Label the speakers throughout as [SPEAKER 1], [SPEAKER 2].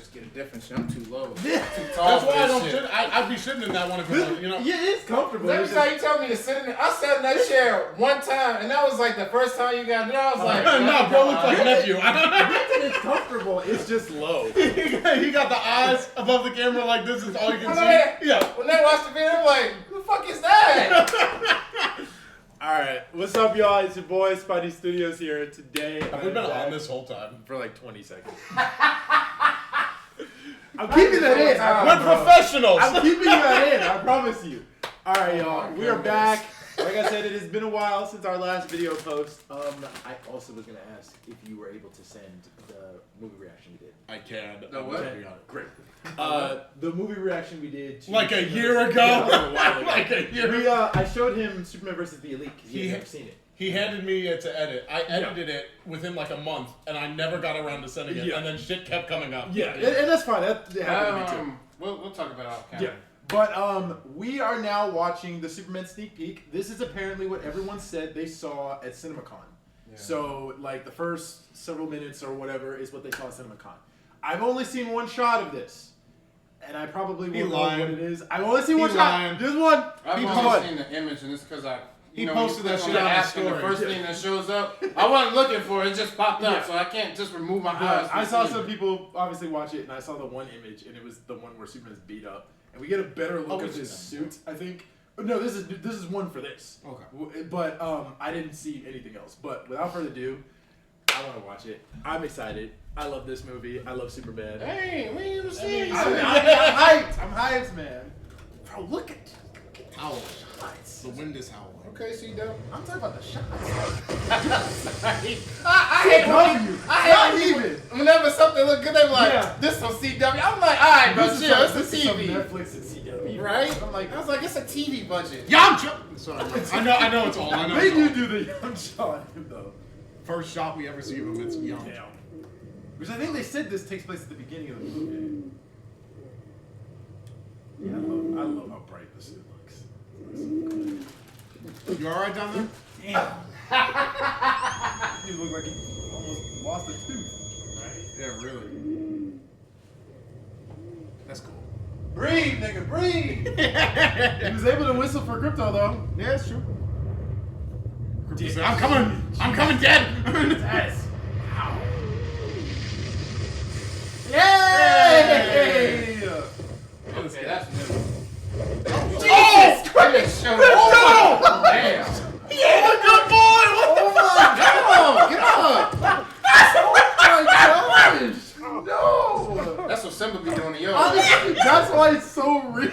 [SPEAKER 1] just get a different shit. I'm too low.
[SPEAKER 2] Yeah.
[SPEAKER 1] Too tall.
[SPEAKER 3] That's why I don't shit. I'd be sitting in that one if you know.
[SPEAKER 2] Yeah, it's comfortable.
[SPEAKER 1] Every time you tell me to sit in it, I sat in that chair one time, and that was like the first time you got there. I was like,
[SPEAKER 3] no, bro looks like nephew.
[SPEAKER 2] It's comfortable. It's just low.
[SPEAKER 3] He got the eyes above the camera like this is all you can see. Yeah.
[SPEAKER 1] When they watch the video, I'm like, who the fuck is that?
[SPEAKER 2] Alright, what's up, y'all? It's your boy, Spidey Studios here. Today,
[SPEAKER 3] Have we been on this whole time?
[SPEAKER 2] for like 20 seconds. I'm keeping that in.
[SPEAKER 3] We're professionals.
[SPEAKER 2] I'm keeping that in, I promise you. Alright, y'all, we are back. Like I said, it has been a while since our last video post. I also was going to ask if you were able to send the movie reaction we did.
[SPEAKER 3] I can.
[SPEAKER 1] The what?
[SPEAKER 2] Great. The movie reaction we did
[SPEAKER 3] Like a year ago.
[SPEAKER 2] Yeah,
[SPEAKER 3] Like a year ago.
[SPEAKER 2] I showed him Superman vs. the Elite because he had never seen it.
[SPEAKER 3] He handed me it to edit. I edited it within like a month, and I never got around to sending it.
[SPEAKER 2] Yeah.
[SPEAKER 3] And then shit kept coming up.
[SPEAKER 2] Yeah, and that's fine. That happened to me too.
[SPEAKER 1] We'll talk about it off camera.
[SPEAKER 2] Yeah. But we are now watching the Superman sneak peek. This is apparently what everyone said they saw at CinemaCon. Yeah. So like the first several minutes or whatever is what they saw at CinemaCon. I've only seen one shot of this, and I probably won't know what it is. I've only seen one shot. There's one.
[SPEAKER 1] I've only seen the image, and it's because he
[SPEAKER 3] posted that shit
[SPEAKER 1] on
[SPEAKER 3] on
[SPEAKER 1] the
[SPEAKER 3] his
[SPEAKER 1] app, and the
[SPEAKER 3] story.
[SPEAKER 1] first thing that shows up, I wasn't looking for it. It just popped up, so I can't just remove my eyes.
[SPEAKER 2] I saw some people obviously watch it, and I saw the one image, and it was the one where Superman's beat up, and we get a better look at his suit. I think. No, this is one for this.
[SPEAKER 3] Okay.
[SPEAKER 2] But I didn't see anything else. But without further ado, I want to watch it. I'm excited. I love this movie. I love Superman.
[SPEAKER 1] Hey, we ain't even seen it.
[SPEAKER 2] I'm hyped. I'm hyped, man. Bro, look at
[SPEAKER 3] Howl.
[SPEAKER 2] shots.
[SPEAKER 3] The wind is howling.
[SPEAKER 1] Okay, C-Dub.
[SPEAKER 2] I'm talking about the shots.
[SPEAKER 1] I hate even. Whenever something look good, they're like, this on CW. I'm like, all right, bro, chill. It's a TV.
[SPEAKER 2] Netflix and CW.
[SPEAKER 1] Right? I was like, it's a TV budget.
[SPEAKER 3] Sorry. I know it's all. I know.
[SPEAKER 2] They do the young shot though.
[SPEAKER 3] First shot we ever see of him, it's young.
[SPEAKER 2] Damn. Which I think they said this takes place at the beginning of the movie. Yeah, I love how bright the suit looks.
[SPEAKER 3] You alright down there?
[SPEAKER 2] Damn. He looked like he almost lost a tooth.
[SPEAKER 1] Right?
[SPEAKER 3] Yeah, really. That's cool.
[SPEAKER 1] Breathe, nigga, breathe.
[SPEAKER 2] He was able to whistle for Krypto though.
[SPEAKER 3] Yeah, it's true. Said, I'm coming, Dad.
[SPEAKER 2] Yes. Wow.
[SPEAKER 1] Yay!
[SPEAKER 2] Okay,
[SPEAKER 1] that's new.
[SPEAKER 2] Jesus Christ!
[SPEAKER 1] Oh, no! Damn.
[SPEAKER 3] Yeah, good boy.
[SPEAKER 1] Oh my God! Get up! Oh my gosh! No! That's what Simba be doing to you.
[SPEAKER 2] Honestly, that's why it's so real.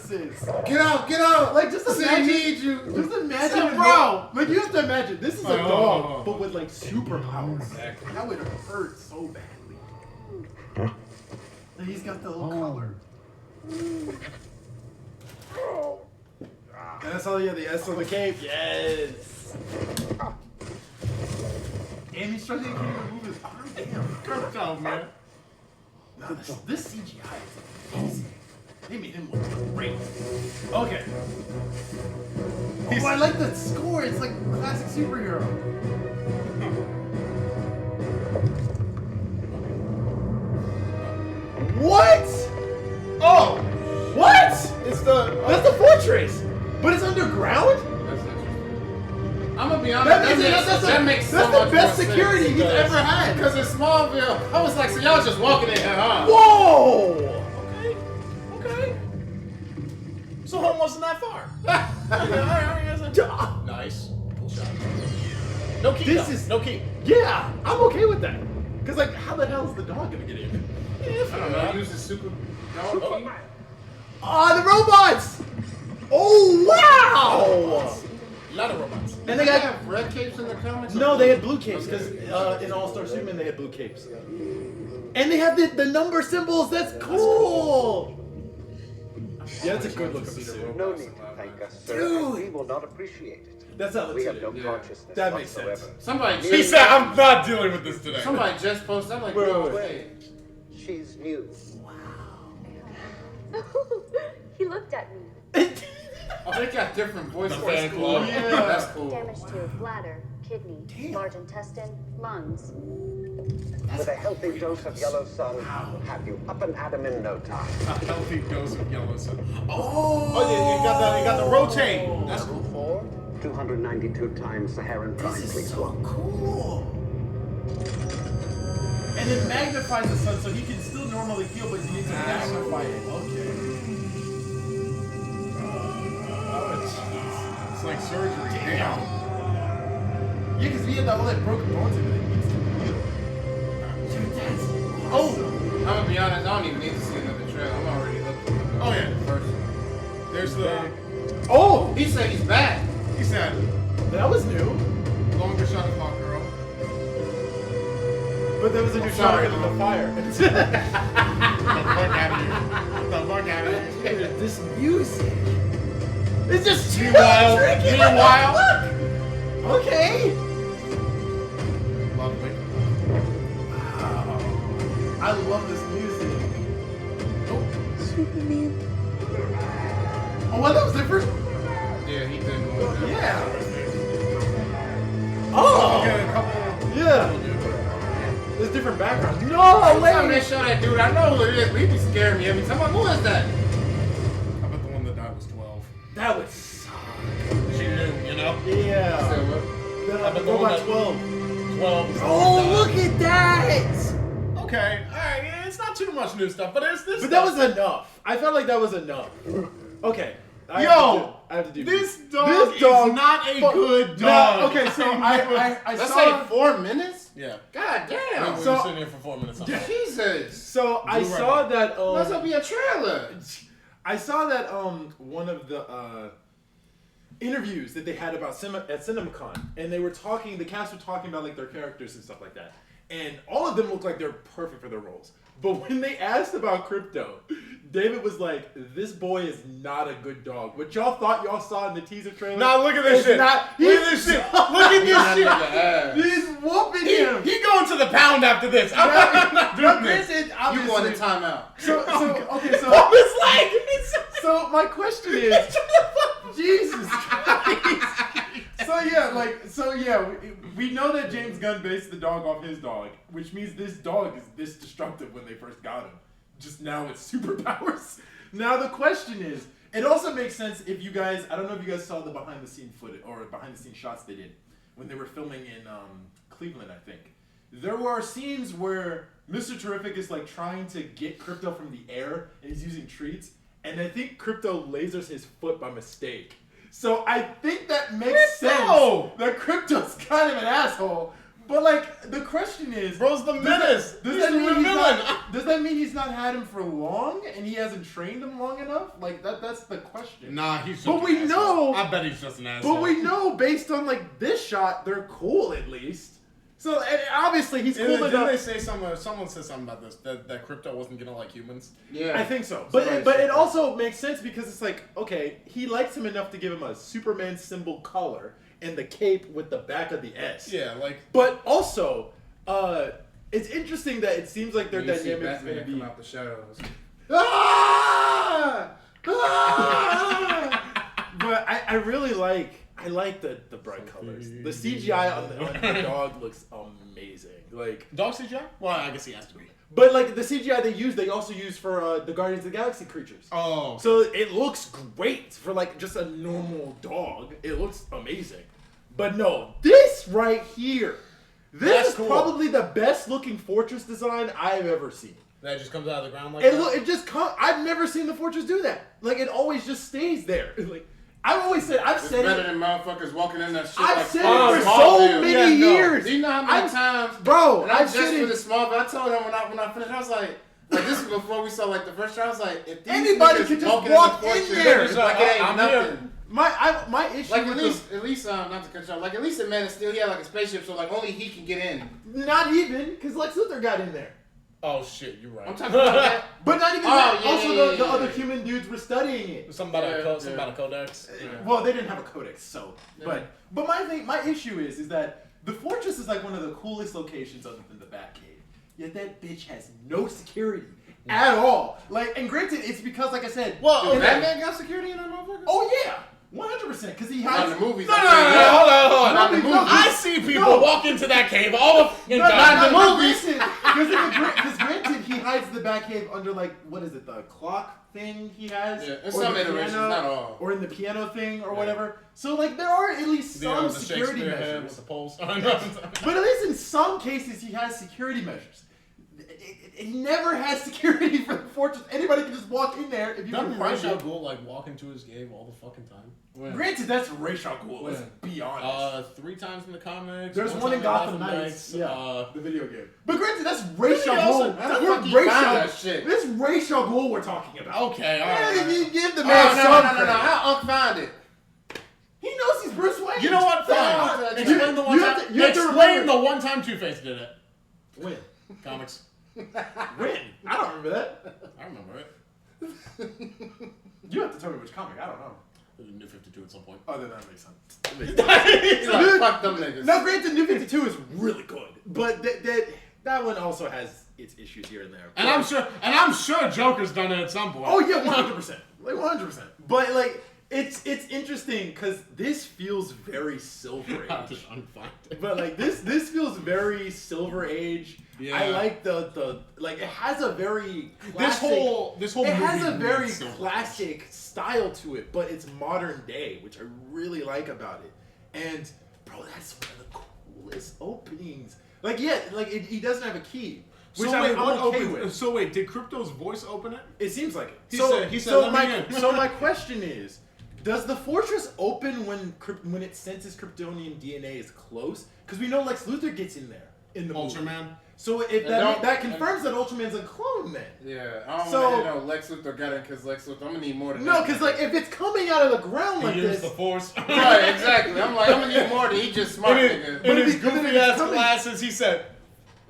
[SPEAKER 2] Jesus.
[SPEAKER 1] Get out!
[SPEAKER 2] Like, just imagine.
[SPEAKER 1] need you.
[SPEAKER 2] Just imagine,
[SPEAKER 1] Sit, bro.
[SPEAKER 2] Like, you have to imagine, this is a dog, but with, like, superpowers. Exactly. That would hurt so badly. And he's got the little collar. And that's all, yeah, the S on the cape. Yes. Damn, he's struggling to move his arm. Damn.
[SPEAKER 3] Krypto, man.
[SPEAKER 2] No, this CGI is amazing. They made him look great. Okay. Oh, I like the score. It's like classic superhero. What? Oh, what? That's the fortress, but it's underground.
[SPEAKER 1] That's interesting. I'm gonna be honest. That makes so
[SPEAKER 2] that's
[SPEAKER 1] much
[SPEAKER 2] the best
[SPEAKER 1] more
[SPEAKER 2] security
[SPEAKER 1] sense.
[SPEAKER 2] he's ever had.
[SPEAKER 1] Because in Smallville, I was like, so y'all just walking in here, huh?
[SPEAKER 2] Whoa.
[SPEAKER 3] Okay. So home wasn't that far. Nice. Cool shot. No key. No key.
[SPEAKER 2] Yeah, I'm okay with that. Cause like, how the hell is the dog gonna get in?
[SPEAKER 1] I don't know. Use the super dog key.
[SPEAKER 2] The robots! Oh wow!
[SPEAKER 3] A lot of robots.
[SPEAKER 2] And they got
[SPEAKER 1] have red capes in the comics.
[SPEAKER 2] no, they had blue capes because in All-Star Superman they had blue capes. And they have the number symbols. That's cool. Yeah, that's a good look of the suit.
[SPEAKER 4] No need to thank us, sir.
[SPEAKER 2] Dude.
[SPEAKER 4] We will not appreciate it.
[SPEAKER 2] That's not
[SPEAKER 4] We have no
[SPEAKER 2] legit.
[SPEAKER 4] consciousness
[SPEAKER 2] That makes
[SPEAKER 4] whatsoever.
[SPEAKER 2] sense.
[SPEAKER 1] Somebody.
[SPEAKER 3] He said, I'm not dealing with this today.
[SPEAKER 1] Somebody just posted. I'm like,
[SPEAKER 2] Wait,
[SPEAKER 1] no
[SPEAKER 2] wait,
[SPEAKER 1] way.
[SPEAKER 4] She's new.
[SPEAKER 5] He looked at me.
[SPEAKER 1] Oh, they got different voice
[SPEAKER 3] The
[SPEAKER 1] lines.
[SPEAKER 3] fan club.
[SPEAKER 2] Yeah.
[SPEAKER 1] That's cool.
[SPEAKER 5] Damage to your bladder. kidney, large intestine, lungs.
[SPEAKER 4] With a healthy dose of yellow sun, we'll have you up and at 'em in no time.
[SPEAKER 3] A healthy dose of yellow sun. Oh, you got the rotate. That's cool.
[SPEAKER 4] 4, 292 times Saharan prime, please.
[SPEAKER 2] So cool. And it magnifies the sun, so he can still normally heal, but he needs to magnify it. Okay. Oh, jeez.
[SPEAKER 3] It's like surgery.
[SPEAKER 2] Damn. Yeah, because he had all that broken bones and everything. He needs to heal. Dude, that's awesome.
[SPEAKER 1] I'm gonna be honest, I don't even need to see another trailer. I'm already looking at
[SPEAKER 3] Oh, yeah.
[SPEAKER 1] the first one.
[SPEAKER 3] There's the.
[SPEAKER 2] Oh!
[SPEAKER 1] He said he's back.
[SPEAKER 3] He said,
[SPEAKER 2] That was new.
[SPEAKER 3] longer shot of Hawk Girl.
[SPEAKER 2] But there was a new
[SPEAKER 1] sorry,
[SPEAKER 2] shot in the
[SPEAKER 1] Mom.
[SPEAKER 2] fire.
[SPEAKER 3] Get the fuck out of here. Get the fuck out of here.
[SPEAKER 2] Dude, this music. It's just
[SPEAKER 3] Meanwhile,
[SPEAKER 2] Look! Okay.
[SPEAKER 3] Lovely.
[SPEAKER 2] Wow. I love this music.
[SPEAKER 5] Superman.
[SPEAKER 2] Oh, well, that was different.
[SPEAKER 1] Yeah, he did more.
[SPEAKER 2] Yeah. Oh.
[SPEAKER 3] Okay, a couple.
[SPEAKER 2] Yeah. There's different backgrounds. No,
[SPEAKER 1] Every time they
[SPEAKER 2] wait.
[SPEAKER 1] show that dude, I know who it is, but he be scaring me every time. I'm like, who is that?
[SPEAKER 3] I bet the one that died was 12.
[SPEAKER 2] That would suck.
[SPEAKER 3] She knew, you know?
[SPEAKER 2] Yeah.
[SPEAKER 1] Said what?
[SPEAKER 3] I bet the
[SPEAKER 2] What
[SPEAKER 3] one
[SPEAKER 2] about
[SPEAKER 3] that-
[SPEAKER 2] 12?
[SPEAKER 3] 12. is the
[SPEAKER 2] Oh,
[SPEAKER 3] one that
[SPEAKER 2] look
[SPEAKER 3] died.
[SPEAKER 2] at that.
[SPEAKER 3] Okay, alright, yeah, it's not too much new stuff, but it's this
[SPEAKER 2] But that
[SPEAKER 3] stuff.
[SPEAKER 2] was enough. I felt like that was enough. Okay. I have to do
[SPEAKER 3] This dog is not a good dog.
[SPEAKER 2] No, okay, so I
[SPEAKER 1] Let's
[SPEAKER 2] saw.
[SPEAKER 1] say 4 minutes?
[SPEAKER 3] Yeah.
[SPEAKER 1] God damn.
[SPEAKER 3] We
[SPEAKER 2] So-
[SPEAKER 3] were sitting here for 4 minutes.
[SPEAKER 1] Jesus.
[SPEAKER 2] So I
[SPEAKER 3] Blue
[SPEAKER 2] saw
[SPEAKER 3] Ribbon.
[SPEAKER 2] that.
[SPEAKER 1] Must not be a trailer.
[SPEAKER 2] I saw that one of the interviews that they had about at CinemaCon, and they were talking. The cast were talking about like their characters and stuff like that, and all of them look like they're perfect for their roles. But when they asked about Krypto, David was like, "This boy is not a good dog." What y'all thought y'all saw in the teaser trailer?
[SPEAKER 3] Nah, look at this
[SPEAKER 2] is
[SPEAKER 3] shit.
[SPEAKER 2] Not,
[SPEAKER 3] Look at this shit. Look at
[SPEAKER 1] He's not
[SPEAKER 3] this
[SPEAKER 1] nigga
[SPEAKER 3] shit.
[SPEAKER 1] ass.
[SPEAKER 2] He's whooping him.
[SPEAKER 3] He going to the pound after this. I'm not doing this.
[SPEAKER 2] Granted,
[SPEAKER 1] You
[SPEAKER 2] obviously-
[SPEAKER 1] going to timeout.
[SPEAKER 2] So okay, so
[SPEAKER 3] Oh, his leg.
[SPEAKER 2] so my question is, Jesus Christ. So yeah, we know that James Gunn based the dog off his dog, which means this dog is this destructive when they first got him. Just now it's superpowers. Now the question is, it also makes sense if you guys, I don't know if you guys saw the behind the scene footage or behind the scene shots they did when they were filming in Cleveland, I think. There were scenes where Mr. Terrific is like trying to get Krypto from the air and he's using treats, and I think Krypto lasers his foot by mistake. So I think that makes sense that Krypto's kind of an asshole. But like the question is,
[SPEAKER 3] Bro's the menace.
[SPEAKER 2] does that mean he's not had him for long and he hasn't trained him long enough? Like that's the question.
[SPEAKER 3] Nah, he's just
[SPEAKER 2] But
[SPEAKER 3] an
[SPEAKER 2] we
[SPEAKER 3] asshole.
[SPEAKER 2] know-
[SPEAKER 3] I bet he's just an asshole.
[SPEAKER 2] But we know based on like this shot, they're cool at least. So and obviously he's cool
[SPEAKER 3] Didn't
[SPEAKER 2] enough.
[SPEAKER 3] they say something? Someone said something about this that Krypto wasn't gonna like humans.
[SPEAKER 1] Yeah.
[SPEAKER 2] I think so.
[SPEAKER 1] Somebody
[SPEAKER 2] But
[SPEAKER 1] said
[SPEAKER 2] it
[SPEAKER 1] that.
[SPEAKER 2] also makes sense because it's like, okay, he likes him enough to give him a Superman symbol collar and the cape with the back of the S.
[SPEAKER 3] Yeah, like
[SPEAKER 2] But also, it's interesting that it seems like their
[SPEAKER 1] You see
[SPEAKER 2] dynamic is
[SPEAKER 1] Batman
[SPEAKER 2] going to be.
[SPEAKER 1] come out the shadows.
[SPEAKER 2] Ah! Ah! But I really like the bright colors. The CGI on the dog looks amazing. Like,
[SPEAKER 3] dog CGI. Well, I guess he has to be.
[SPEAKER 2] but like the CGI they also use for the Guardians of the Galaxy creatures.
[SPEAKER 3] Oh,
[SPEAKER 2] So it looks great for like just a normal dog. It looks amazing. But no, this right here, this
[SPEAKER 3] That's
[SPEAKER 2] is
[SPEAKER 3] cool.
[SPEAKER 2] probably the best looking fortress design I've ever seen.
[SPEAKER 3] that just comes out of the ground like
[SPEAKER 2] It
[SPEAKER 3] that.
[SPEAKER 2] look, it just I've never seen the fortress do that. Like it always just stays there. Like I've always said, I've
[SPEAKER 1] It's
[SPEAKER 2] said
[SPEAKER 1] better
[SPEAKER 2] it.
[SPEAKER 1] than motherfuckers walking in that shit
[SPEAKER 2] I've
[SPEAKER 1] like
[SPEAKER 2] said
[SPEAKER 1] fucking
[SPEAKER 2] it for
[SPEAKER 1] Smallville.
[SPEAKER 2] so many
[SPEAKER 3] Yeah, no.
[SPEAKER 2] years.
[SPEAKER 1] Do you know how many times,
[SPEAKER 2] bro?
[SPEAKER 1] and I'm
[SPEAKER 2] I've
[SPEAKER 1] just
[SPEAKER 2] said
[SPEAKER 1] for
[SPEAKER 2] it.
[SPEAKER 1] the Smallville. I told him when I finished, I was like this is before we saw like the first trailer. I was like, if these
[SPEAKER 2] Anybody
[SPEAKER 1] niggas
[SPEAKER 2] could just
[SPEAKER 1] walking
[SPEAKER 2] walk
[SPEAKER 1] the
[SPEAKER 2] in
[SPEAKER 1] fortress,
[SPEAKER 2] there.
[SPEAKER 1] it's like it ain't
[SPEAKER 3] I'm
[SPEAKER 1] nothing.
[SPEAKER 3] here.
[SPEAKER 2] My issue
[SPEAKER 1] Like
[SPEAKER 2] with
[SPEAKER 1] at least not to cut you off. Like at least in Man of Steel, he had like a spaceship, so like only he can get in.
[SPEAKER 2] not even because Lex Luthor got in there.
[SPEAKER 3] Oh shit, you're right.
[SPEAKER 1] I'm talking about that.
[SPEAKER 2] But not even
[SPEAKER 1] Oh,
[SPEAKER 2] that.
[SPEAKER 1] yeah,
[SPEAKER 2] Also,
[SPEAKER 1] yeah,
[SPEAKER 2] the
[SPEAKER 1] yeah,
[SPEAKER 2] other
[SPEAKER 1] yeah.
[SPEAKER 2] human dudes were studying it.
[SPEAKER 3] Something about
[SPEAKER 1] Yeah,
[SPEAKER 3] something about a codex. Yeah.
[SPEAKER 2] Well, they didn't have a codex, so.
[SPEAKER 1] Yeah.
[SPEAKER 2] But my issue is that the fortress is like one of the coolest locations other than the Batcave. Yet that bitch has no security at all. Like, and granted, it's because, like I said,
[SPEAKER 3] Well,
[SPEAKER 1] Dude,
[SPEAKER 3] okay.
[SPEAKER 1] Batman got security in that motherfucker?
[SPEAKER 2] oh yeah, 100%, because he
[SPEAKER 1] Not
[SPEAKER 2] hides.
[SPEAKER 1] in the movies.
[SPEAKER 3] No, hold on.
[SPEAKER 1] Not in the movies.
[SPEAKER 3] I see people walk into that cave all the fucking time.
[SPEAKER 1] not in the movies.
[SPEAKER 2] Because granted, he hides the Batcave under what is it, the clock thing he has?
[SPEAKER 1] Yeah, in
[SPEAKER 2] Or
[SPEAKER 1] some
[SPEAKER 2] the
[SPEAKER 1] iterations,
[SPEAKER 2] piano,
[SPEAKER 1] not all.
[SPEAKER 2] Or in the piano thing or whatever. So there are at least some
[SPEAKER 3] The
[SPEAKER 2] security
[SPEAKER 3] Shakespeare head
[SPEAKER 2] measures.
[SPEAKER 3] with the poles.
[SPEAKER 2] But at least in some cases, he has security measures. He never has security for the fortress. Anybody can just walk in there if you can
[SPEAKER 3] Doesn't
[SPEAKER 2] find
[SPEAKER 3] Ra's al
[SPEAKER 2] it.
[SPEAKER 3] Ghul walk into his cave all the fucking time?
[SPEAKER 1] When?
[SPEAKER 2] Granted, that's Ra's al Ghul. Let's
[SPEAKER 3] When?
[SPEAKER 2] be honest.
[SPEAKER 3] 3 times in the comics.
[SPEAKER 2] There's one in
[SPEAKER 3] time
[SPEAKER 2] Gotham Knights.
[SPEAKER 3] Yeah.
[SPEAKER 2] The video game. But granted, that's Ra's al
[SPEAKER 3] also-
[SPEAKER 2] Ghul.
[SPEAKER 1] how the
[SPEAKER 2] We're
[SPEAKER 1] fuck he
[SPEAKER 2] Ra's
[SPEAKER 1] found
[SPEAKER 2] al-
[SPEAKER 1] that shit?
[SPEAKER 2] This is Ra's al Ghul we're talking about.
[SPEAKER 3] Okay,
[SPEAKER 2] Yeah,
[SPEAKER 3] alright.
[SPEAKER 2] you give the
[SPEAKER 1] Oh,
[SPEAKER 2] man
[SPEAKER 1] no.
[SPEAKER 2] some credit.
[SPEAKER 1] How Unc found it?
[SPEAKER 2] He knows he's Bruce Wayne.
[SPEAKER 3] You know what? Fine.
[SPEAKER 1] You-
[SPEAKER 3] Explain the one
[SPEAKER 2] you have
[SPEAKER 3] time.
[SPEAKER 2] to- you have to
[SPEAKER 3] Explain
[SPEAKER 2] remember-
[SPEAKER 3] the one time Two-Face did it.
[SPEAKER 2] When?
[SPEAKER 3] Comics.
[SPEAKER 2] When? I don't remember that.
[SPEAKER 3] I remember it.
[SPEAKER 2] You have to tell me which comic. I don't know.
[SPEAKER 3] New 52 at some point.
[SPEAKER 2] Oh, then that makes sense.
[SPEAKER 1] He's like, fuck them niggas.
[SPEAKER 2] Now, granted, New 52 is really good, but that one also has its issues here and there.
[SPEAKER 3] And I'm sure Joker's done it at some point.
[SPEAKER 2] Oh yeah, 100%, 100%. But it's interesting because this feels very Silver
[SPEAKER 3] I'll
[SPEAKER 2] Age.
[SPEAKER 3] just unfind it.
[SPEAKER 2] But this feels very Silver Age.
[SPEAKER 3] Yeah.
[SPEAKER 2] I like the it has a very
[SPEAKER 3] This
[SPEAKER 2] classic,
[SPEAKER 3] whole
[SPEAKER 2] it has
[SPEAKER 3] movie
[SPEAKER 2] a very
[SPEAKER 3] needs Silver Age.
[SPEAKER 2] classic style to it, but it's modern day, which I really like about it. And bro, that's one of the coolest openings. He doesn't have a key, which I'm okay with.
[SPEAKER 3] So wait, did Krypto's voice open it?
[SPEAKER 2] It seems like it.
[SPEAKER 3] He said, "Let me in."
[SPEAKER 2] So my question is, does the fortress open when it senses Kryptonian DNA is close? Because we know Lex Luthor gets in there in the movie.
[SPEAKER 3] Ultraman.
[SPEAKER 2] So if that confirms that Ultraman's a clone, then.
[SPEAKER 1] Yeah, I don't
[SPEAKER 2] So-
[SPEAKER 1] know. Lex Luthor got it because Lex Luthor. I'm gonna need more than
[SPEAKER 2] No,
[SPEAKER 1] that.
[SPEAKER 2] because if it's coming out of the ground like
[SPEAKER 3] He used
[SPEAKER 2] this,
[SPEAKER 3] the Force.
[SPEAKER 1] Right, exactly. I'm like, I'm gonna need more than he just smart nigga.
[SPEAKER 3] In his
[SPEAKER 2] if it's
[SPEAKER 3] goofy ass
[SPEAKER 2] coming-
[SPEAKER 3] glasses, he said,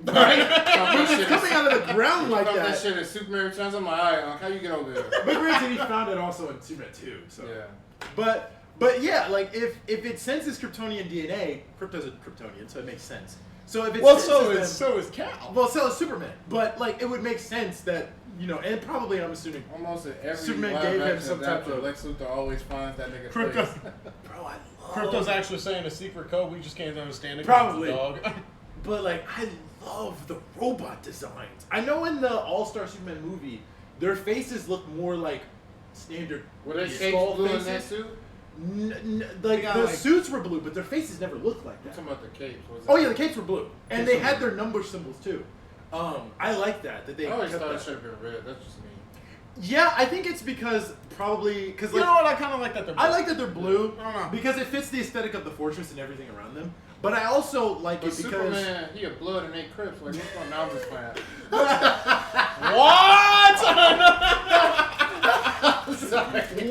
[SPEAKER 1] Right?
[SPEAKER 2] if it's coming out of the ground like
[SPEAKER 1] that
[SPEAKER 2] that.
[SPEAKER 1] shit is Superman Returns. I'm like, alright, Unc, how you get over there?
[SPEAKER 2] But granted, he found it also in Superman 2. So.
[SPEAKER 1] Yeah.
[SPEAKER 2] But yeah, if it senses Kryptonian DNA, Krypto's a Kryptonian, so it makes sense. So if it senses
[SPEAKER 3] so is Cal.
[SPEAKER 2] well, so is Superman. But it would make sense that and probably I'm assuming.
[SPEAKER 1] Almost in every
[SPEAKER 2] Superman
[SPEAKER 1] live
[SPEAKER 2] gave him
[SPEAKER 1] action
[SPEAKER 2] some type
[SPEAKER 1] adaptation,
[SPEAKER 2] of-
[SPEAKER 1] Lex Luthor always finds that nigga
[SPEAKER 3] Krypto.
[SPEAKER 1] face.
[SPEAKER 2] Bro, I love.
[SPEAKER 3] Krypto's actually saying a secret code. We just can't understand it. 'cause
[SPEAKER 2] Probably.
[SPEAKER 3] it's a dog.
[SPEAKER 2] But I love the robot designs. I know in the All-Star Superman movie, their faces look more like standard
[SPEAKER 1] Were they
[SPEAKER 2] skull
[SPEAKER 1] shaped blue in
[SPEAKER 2] faces.
[SPEAKER 1] that suit?
[SPEAKER 2] The suits were blue, but their faces never looked like
[SPEAKER 1] I'm
[SPEAKER 2] that.
[SPEAKER 1] talking about the capes. Was it?
[SPEAKER 2] Oh yeah, the capes were blue, and they had their number symbols too. I like that they.
[SPEAKER 1] I always
[SPEAKER 2] kept
[SPEAKER 1] thought it
[SPEAKER 2] that.
[SPEAKER 1] should have been red. That's just me.
[SPEAKER 2] Yeah, I think it's because
[SPEAKER 3] You know what? I kind of like that. They're
[SPEAKER 2] I like that they're blue
[SPEAKER 3] I don't know.
[SPEAKER 2] because it fits the aesthetic of the fortress and everything around them. But I also like
[SPEAKER 1] But
[SPEAKER 2] it because
[SPEAKER 1] Superman, he a blood and they Crips. Like, what's going on? I'm just playing.
[SPEAKER 3] What?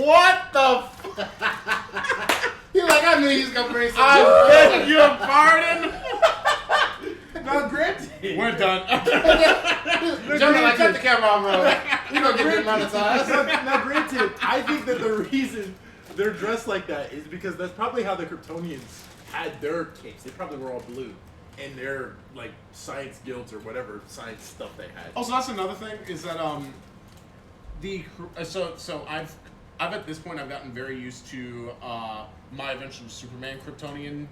[SPEAKER 3] What the?
[SPEAKER 1] He like, I knew he was gonna bring some.
[SPEAKER 3] I beg your pardon.
[SPEAKER 2] now granted,
[SPEAKER 3] We're done.
[SPEAKER 1] Jonah, like, cut the camera off, bro. You gonna get demonetized.
[SPEAKER 2] now granted, I think that the reason they're dressed like that is because that's probably how the Kryptonians had their capes. They probably were all blue. And their science guilds or whatever science stuff they had.
[SPEAKER 3] Also, that's another thing is that so I've at this point I've gotten very used to my eventual Superman Kryptonian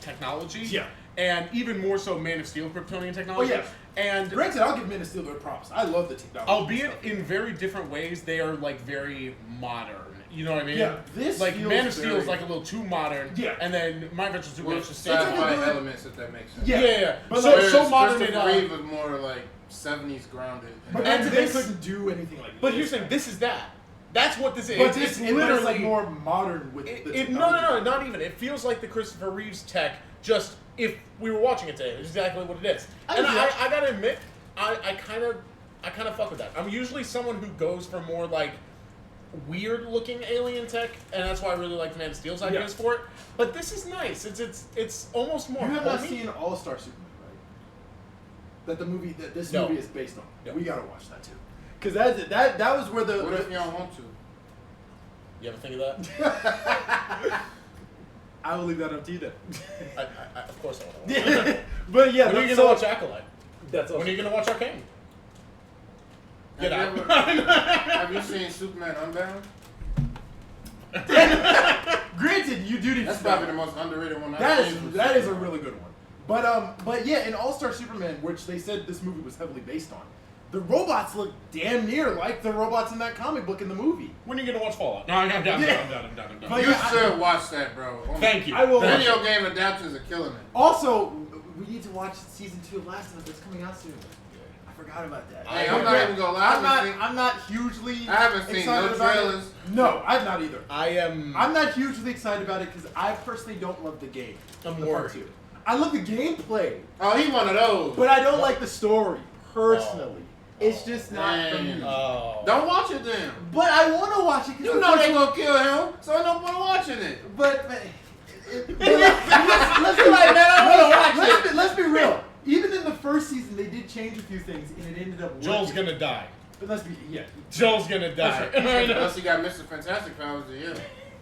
[SPEAKER 3] technology.
[SPEAKER 2] Yeah.
[SPEAKER 3] And even more so Man of Steel Kryptonian technology.
[SPEAKER 2] Oh, yeah.
[SPEAKER 3] And
[SPEAKER 2] Granted, I'll give Men of Steel their props. I love the technology.
[SPEAKER 3] albeit
[SPEAKER 2] stuff.
[SPEAKER 3] in very different ways, they are very modern. You know what I mean?
[SPEAKER 2] Yeah, this
[SPEAKER 3] feels Man of Steel is
[SPEAKER 2] very-
[SPEAKER 3] a little too modern.
[SPEAKER 2] Yeah.
[SPEAKER 3] And then My Adventures with Superman
[SPEAKER 1] With
[SPEAKER 3] is just
[SPEAKER 1] sci-fi
[SPEAKER 2] good-
[SPEAKER 1] elements, if that makes sense.
[SPEAKER 3] Yeah.
[SPEAKER 2] But
[SPEAKER 3] so
[SPEAKER 1] Whereas
[SPEAKER 3] modern
[SPEAKER 1] Christopher
[SPEAKER 3] in
[SPEAKER 1] Reeve was more 70s grounded.
[SPEAKER 2] But
[SPEAKER 3] and
[SPEAKER 2] granted,
[SPEAKER 3] this-
[SPEAKER 2] they couldn't do anything like
[SPEAKER 3] But
[SPEAKER 2] this.
[SPEAKER 3] here's the thing, this is that. That's what this is.
[SPEAKER 2] But
[SPEAKER 3] It's
[SPEAKER 2] this
[SPEAKER 3] literally
[SPEAKER 2] is more modern with the
[SPEAKER 3] no,
[SPEAKER 2] technology.
[SPEAKER 3] not even. It feels like the Christopher Reeves tech. Just if we were watching it today, it's exactly what it is. And I gotta admit, I kind of fuck with that. I'm usually someone who goes for more weird looking alien tech, and that's why I really like Man of Steel's ideas for it. But this is nice. It's almost more.
[SPEAKER 2] You have not
[SPEAKER 3] homey.
[SPEAKER 2] seen All-Star Superman, right? That this
[SPEAKER 3] No.
[SPEAKER 2] movie is based on.
[SPEAKER 3] No.
[SPEAKER 2] We gotta watch that too. Because that was where the.
[SPEAKER 1] What if you don't want to?
[SPEAKER 3] You ever think of that?
[SPEAKER 2] I will leave that up to you then.
[SPEAKER 3] I of course I want to.
[SPEAKER 2] But yeah,
[SPEAKER 3] When are you
[SPEAKER 2] that's
[SPEAKER 3] gonna watch Acolyte?
[SPEAKER 2] That's
[SPEAKER 3] When are you gonna watch Arcane? Get
[SPEAKER 1] Have
[SPEAKER 3] out.
[SPEAKER 1] you have you seen Superman Unbound?
[SPEAKER 2] Granted, you do need
[SPEAKER 1] That's
[SPEAKER 2] to
[SPEAKER 1] probably
[SPEAKER 2] stop.
[SPEAKER 1] the most underrated one.
[SPEAKER 2] That is a really good one. But yeah, in All-Star Superman, which they said this movie was heavily based on, the robots look damn near like the robots in that comic book in the movie.
[SPEAKER 3] When are you gonna watch Fallout? No, I'm done.
[SPEAKER 2] But
[SPEAKER 1] You
[SPEAKER 2] yeah,
[SPEAKER 1] should watch that, bro.
[SPEAKER 3] Thank you.
[SPEAKER 2] I will.
[SPEAKER 1] Video game adaptations are killing it.
[SPEAKER 2] Also, we need to watch season 2 of Last of Us. It's coming out soon. I forgot about that.
[SPEAKER 1] Hey, I'm not even gonna lie.
[SPEAKER 2] I'm not hugely.
[SPEAKER 1] I haven't seen no
[SPEAKER 2] excited about it.
[SPEAKER 1] trailers.
[SPEAKER 2] No, I've not either.
[SPEAKER 3] I'm
[SPEAKER 2] not hugely excited about it because I personally don't love the game.
[SPEAKER 3] I'm
[SPEAKER 2] the
[SPEAKER 3] worried.
[SPEAKER 2] part 2. I love the gameplay,
[SPEAKER 1] Oh, he one of those.
[SPEAKER 2] but I don't like the story personally. It's just not for me.
[SPEAKER 1] Don't watch it then.
[SPEAKER 2] But I want to watch it because
[SPEAKER 1] You know they gonna kill him, so I don't want to watching it.
[SPEAKER 2] But let's be
[SPEAKER 1] Like, man, I don't wanna watch it.
[SPEAKER 2] let's be real. Even in the first season, they did change a few things, and it ended up.
[SPEAKER 3] Joel's
[SPEAKER 2] working.
[SPEAKER 3] gonna die.
[SPEAKER 2] But let's be
[SPEAKER 3] Joel's gonna die.
[SPEAKER 1] Unless he got Mr. Fantastic powers to you.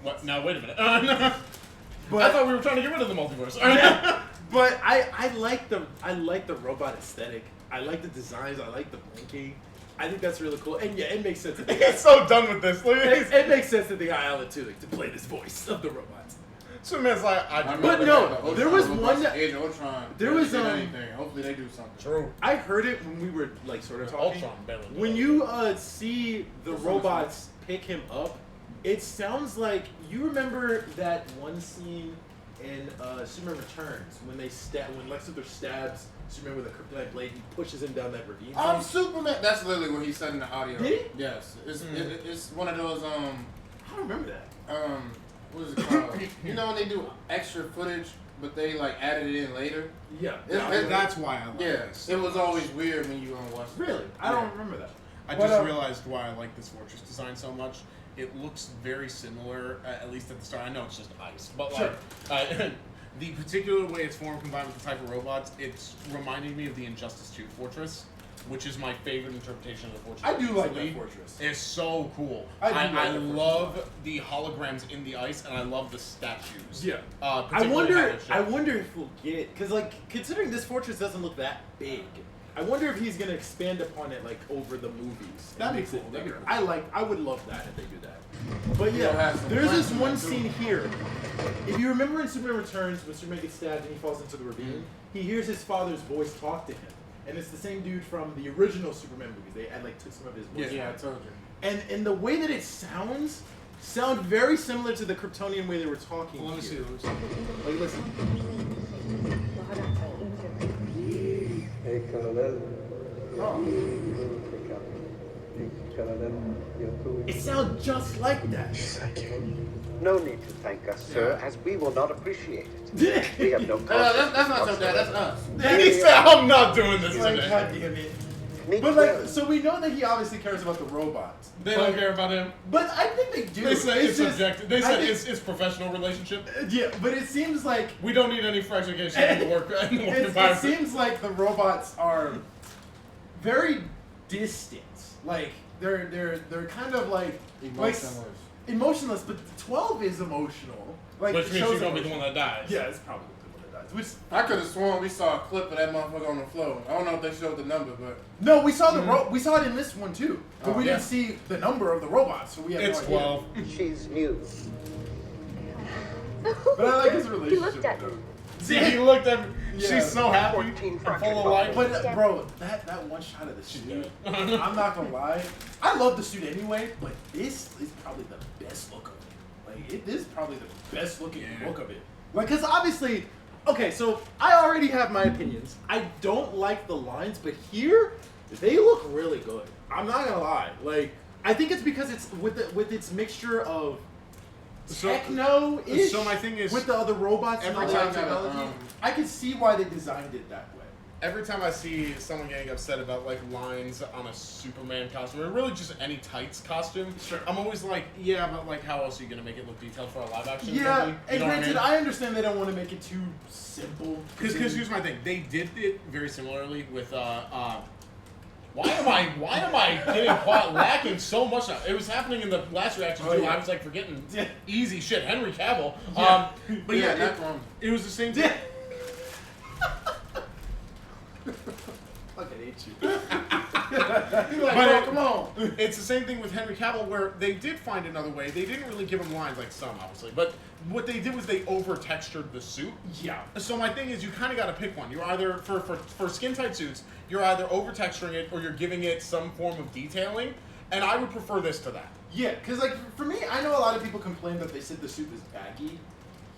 [SPEAKER 3] What? Now wait a minute. No.
[SPEAKER 2] But
[SPEAKER 3] I thought we were trying to get rid of the multiverse.
[SPEAKER 2] But I like the robot aesthetic. I like the designs. I like the blinking. I think that's really cool. And yeah, it makes sense.
[SPEAKER 3] He's so done with this. Look at
[SPEAKER 2] It makes sense that they got Alan Tudyk to play this voice of the robots.
[SPEAKER 3] Superman's like,
[SPEAKER 2] But no, there was one.
[SPEAKER 1] Age of Ultron.
[SPEAKER 2] There was,
[SPEAKER 1] anything. Hopefully they do something.
[SPEAKER 3] True.
[SPEAKER 2] I heard it when we were like sort of talking.
[SPEAKER 3] Ultron barely did.
[SPEAKER 2] When you see the robots pick him up, it sounds like you remember that one scene in Superman Returns when when Lex Luthor stabs Superman with a kryptonite blade, he pushes him down that ravine.
[SPEAKER 1] I'm Superman. That's literally what he said in the audio.
[SPEAKER 2] Did he?
[SPEAKER 1] Yes. It's one of those
[SPEAKER 2] I don't remember that.
[SPEAKER 1] what is it called? You know when they do extra footage, but they like added it in later.
[SPEAKER 2] Yeah.
[SPEAKER 6] That's why I like
[SPEAKER 1] Yeah,
[SPEAKER 6] this.
[SPEAKER 1] it was always weird when you watch it.
[SPEAKER 2] Really? I don't remember that.
[SPEAKER 3] I
[SPEAKER 2] But,
[SPEAKER 3] just realized why I like this fortress design so much. It looks very similar, at least at the start. I know it's just ice, but
[SPEAKER 2] Sure.
[SPEAKER 3] like the particular way it's formed combined with the type of robots, it's reminding me of the Injustice 2 fortress, which is my favorite interpretation of the fortress.
[SPEAKER 2] I do like
[SPEAKER 3] recently.
[SPEAKER 2] that fortress.
[SPEAKER 3] It's so cool.
[SPEAKER 2] I do like
[SPEAKER 3] I
[SPEAKER 2] that fortress.
[SPEAKER 3] love the holograms in the ice, and I love the statues.
[SPEAKER 2] Yeah. I
[SPEAKER 3] particularly how they're
[SPEAKER 2] wonder
[SPEAKER 3] shaped.
[SPEAKER 2] if we'll get, because like considering this fortress doesn't look that big, I wonder if he's gonna expand upon it like over the movies.
[SPEAKER 6] That'd be
[SPEAKER 2] Makes
[SPEAKER 6] cool,
[SPEAKER 2] it
[SPEAKER 6] that'd be
[SPEAKER 2] bigger.
[SPEAKER 6] cool.
[SPEAKER 2] I would love that if they do that. But
[SPEAKER 1] You'll
[SPEAKER 2] yeah,
[SPEAKER 1] have some
[SPEAKER 2] there's this
[SPEAKER 1] fun
[SPEAKER 2] one
[SPEAKER 1] with that, too.
[SPEAKER 2] scene here. If you remember in Superman Returns when Superman gets stabbed and he falls into the ravine, he hears his father's voice talk to him, and it's the same dude from the original Superman movies. They like took some of his voice.
[SPEAKER 1] Yeah, I told you.
[SPEAKER 2] And the way that it sound very similar to the Kryptonian way they were talking.
[SPEAKER 6] Let me see.
[SPEAKER 2] here.
[SPEAKER 6] Let me see.
[SPEAKER 2] Like listen.
[SPEAKER 4] Hey, Colonel.
[SPEAKER 2] Oh. It sounds just like that.
[SPEAKER 4] No need to thank us, sir, as we will not appreciate it. We have no
[SPEAKER 1] That's not your dad. That's us.
[SPEAKER 3] He said, "I'm not doing this
[SPEAKER 2] Like,
[SPEAKER 3] today."
[SPEAKER 2] God damn it.
[SPEAKER 4] Meet
[SPEAKER 2] But
[SPEAKER 4] well.
[SPEAKER 2] like, so we know that he obviously cares about the robots.
[SPEAKER 3] They don't care about him.
[SPEAKER 2] But I think they do.
[SPEAKER 3] They said it's
[SPEAKER 2] just-
[SPEAKER 3] subjective. They
[SPEAKER 2] I
[SPEAKER 3] said
[SPEAKER 2] think-
[SPEAKER 3] it's professional relationship.
[SPEAKER 2] Yeah, but it seems like
[SPEAKER 3] We don't need any fresh education in the work
[SPEAKER 2] it
[SPEAKER 3] environment.
[SPEAKER 2] seems like the robots are very distant. Like they're kind of like emotionless, but 12 is emotional. Like
[SPEAKER 3] Which
[SPEAKER 2] it
[SPEAKER 3] means
[SPEAKER 2] shows
[SPEAKER 3] she's gonna be the
[SPEAKER 2] emotion.
[SPEAKER 3] one that dies.
[SPEAKER 2] Yeah, it's probably the one that dies. Which
[SPEAKER 1] I could have sworn we saw a clip of that motherfucker on the floor. I don't know if they showed the number, but
[SPEAKER 2] no, we saw we saw it in this one too, but
[SPEAKER 1] Oh,
[SPEAKER 2] we
[SPEAKER 1] yeah.
[SPEAKER 2] didn't see the number of the robots, so we have
[SPEAKER 3] It's
[SPEAKER 2] no idea.
[SPEAKER 3] 12.
[SPEAKER 4] She's new.
[SPEAKER 2] But I like his
[SPEAKER 5] He
[SPEAKER 2] relationship.
[SPEAKER 5] looked at
[SPEAKER 2] with
[SPEAKER 5] me.
[SPEAKER 2] them.
[SPEAKER 3] See, he looked at me.
[SPEAKER 2] Yeah.
[SPEAKER 3] She's so happy
[SPEAKER 4] 14
[SPEAKER 3] and full of life.
[SPEAKER 2] But bro, that one shot of the suit, I'm not gonna lie. I love the suit anyway, but this is probably the best look of it. Like this is probably the best looking look of it. Like, cause obviously, okay, so I already have my opinions. I don't like the lines, but here they look really good. I'm not gonna lie. Like, I think it's because it's with its mixture of techno-ish.
[SPEAKER 6] So my thing is,
[SPEAKER 2] with the other robots and
[SPEAKER 6] every
[SPEAKER 2] all that
[SPEAKER 6] time-
[SPEAKER 2] technology, I can see why they designed it that way.
[SPEAKER 3] Every time I see someone getting upset about like lines on a Superman costume, or really just any tights costume, I'm always like, yeah, but like, how else are you gonna make it look detailed for a live action movie?
[SPEAKER 2] Yeah,
[SPEAKER 3] You
[SPEAKER 2] and
[SPEAKER 3] know what
[SPEAKER 2] granted,
[SPEAKER 3] I mean?
[SPEAKER 2] I understand they don't want to make it too simple.
[SPEAKER 3] Because here's my thing, they did it very similarly with why am I getting caught lacking so much now? It was happening in the last reaction too.
[SPEAKER 2] yeah.
[SPEAKER 3] I was like forgetting easy shit. Henry Cavill.
[SPEAKER 2] Yeah.
[SPEAKER 3] But
[SPEAKER 1] yeah,
[SPEAKER 3] yeah,
[SPEAKER 1] that's wrong.
[SPEAKER 3] it was the same thing.
[SPEAKER 2] Fucking hate you.
[SPEAKER 1] He's like,
[SPEAKER 3] But
[SPEAKER 1] bro,
[SPEAKER 3] it-
[SPEAKER 1] come on.
[SPEAKER 3] It's the same thing with Henry Cavill, where they did find another way. They didn't really give him lines like some, obviously, but what they did was they over-textured the suit.
[SPEAKER 2] Yeah.
[SPEAKER 3] So my thing is, you kind of got to pick one. You're either for skin-tight suits, you're either over-texturing it or you're giving it some form of detailing, and I would prefer this to that.
[SPEAKER 2] Yeah, because like for me, I know a lot of people complain that they said the suit was baggy.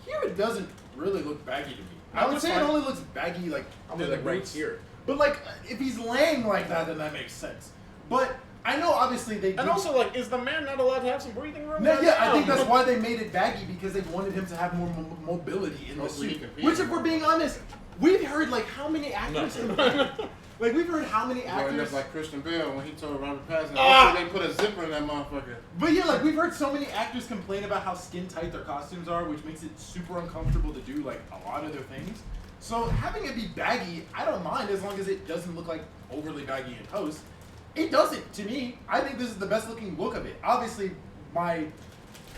[SPEAKER 2] Here it doesn't really look baggy to me. I would
[SPEAKER 3] That's
[SPEAKER 2] say
[SPEAKER 3] fine.
[SPEAKER 2] it only looks baggy like
[SPEAKER 3] I'm
[SPEAKER 2] to
[SPEAKER 3] in
[SPEAKER 2] the
[SPEAKER 3] the
[SPEAKER 2] right
[SPEAKER 3] roots.
[SPEAKER 2] here. But like if he's laying like that, then that makes sense. But I know obviously they.
[SPEAKER 3] And also, like, is the man not allowed to have some breathing room?
[SPEAKER 2] No, yeah, I think
[SPEAKER 3] No.
[SPEAKER 2] that's why they made it baggy because they wanted him to have more mobility in the
[SPEAKER 1] Hopefully he
[SPEAKER 2] suit.
[SPEAKER 1] can be
[SPEAKER 2] Which,
[SPEAKER 1] in
[SPEAKER 2] if we're
[SPEAKER 1] it.
[SPEAKER 2] being honest, we've heard like how many actors complain. Like we've heard how many
[SPEAKER 1] Well, and
[SPEAKER 2] actors.
[SPEAKER 1] that's like Christian Bale when he told Robert Pattinson,
[SPEAKER 3] Ah!
[SPEAKER 1] they put a zipper in that motherfucker.
[SPEAKER 2] But yeah, like we've heard so many actors complain about how skin tight their costumes are, which makes it super uncomfortable to do like a lot of their things. So having it be baggy, I don't mind as long as it doesn't look like overly baggy in post. It doesn't to me. I think this is the best looking look of it. Obviously, my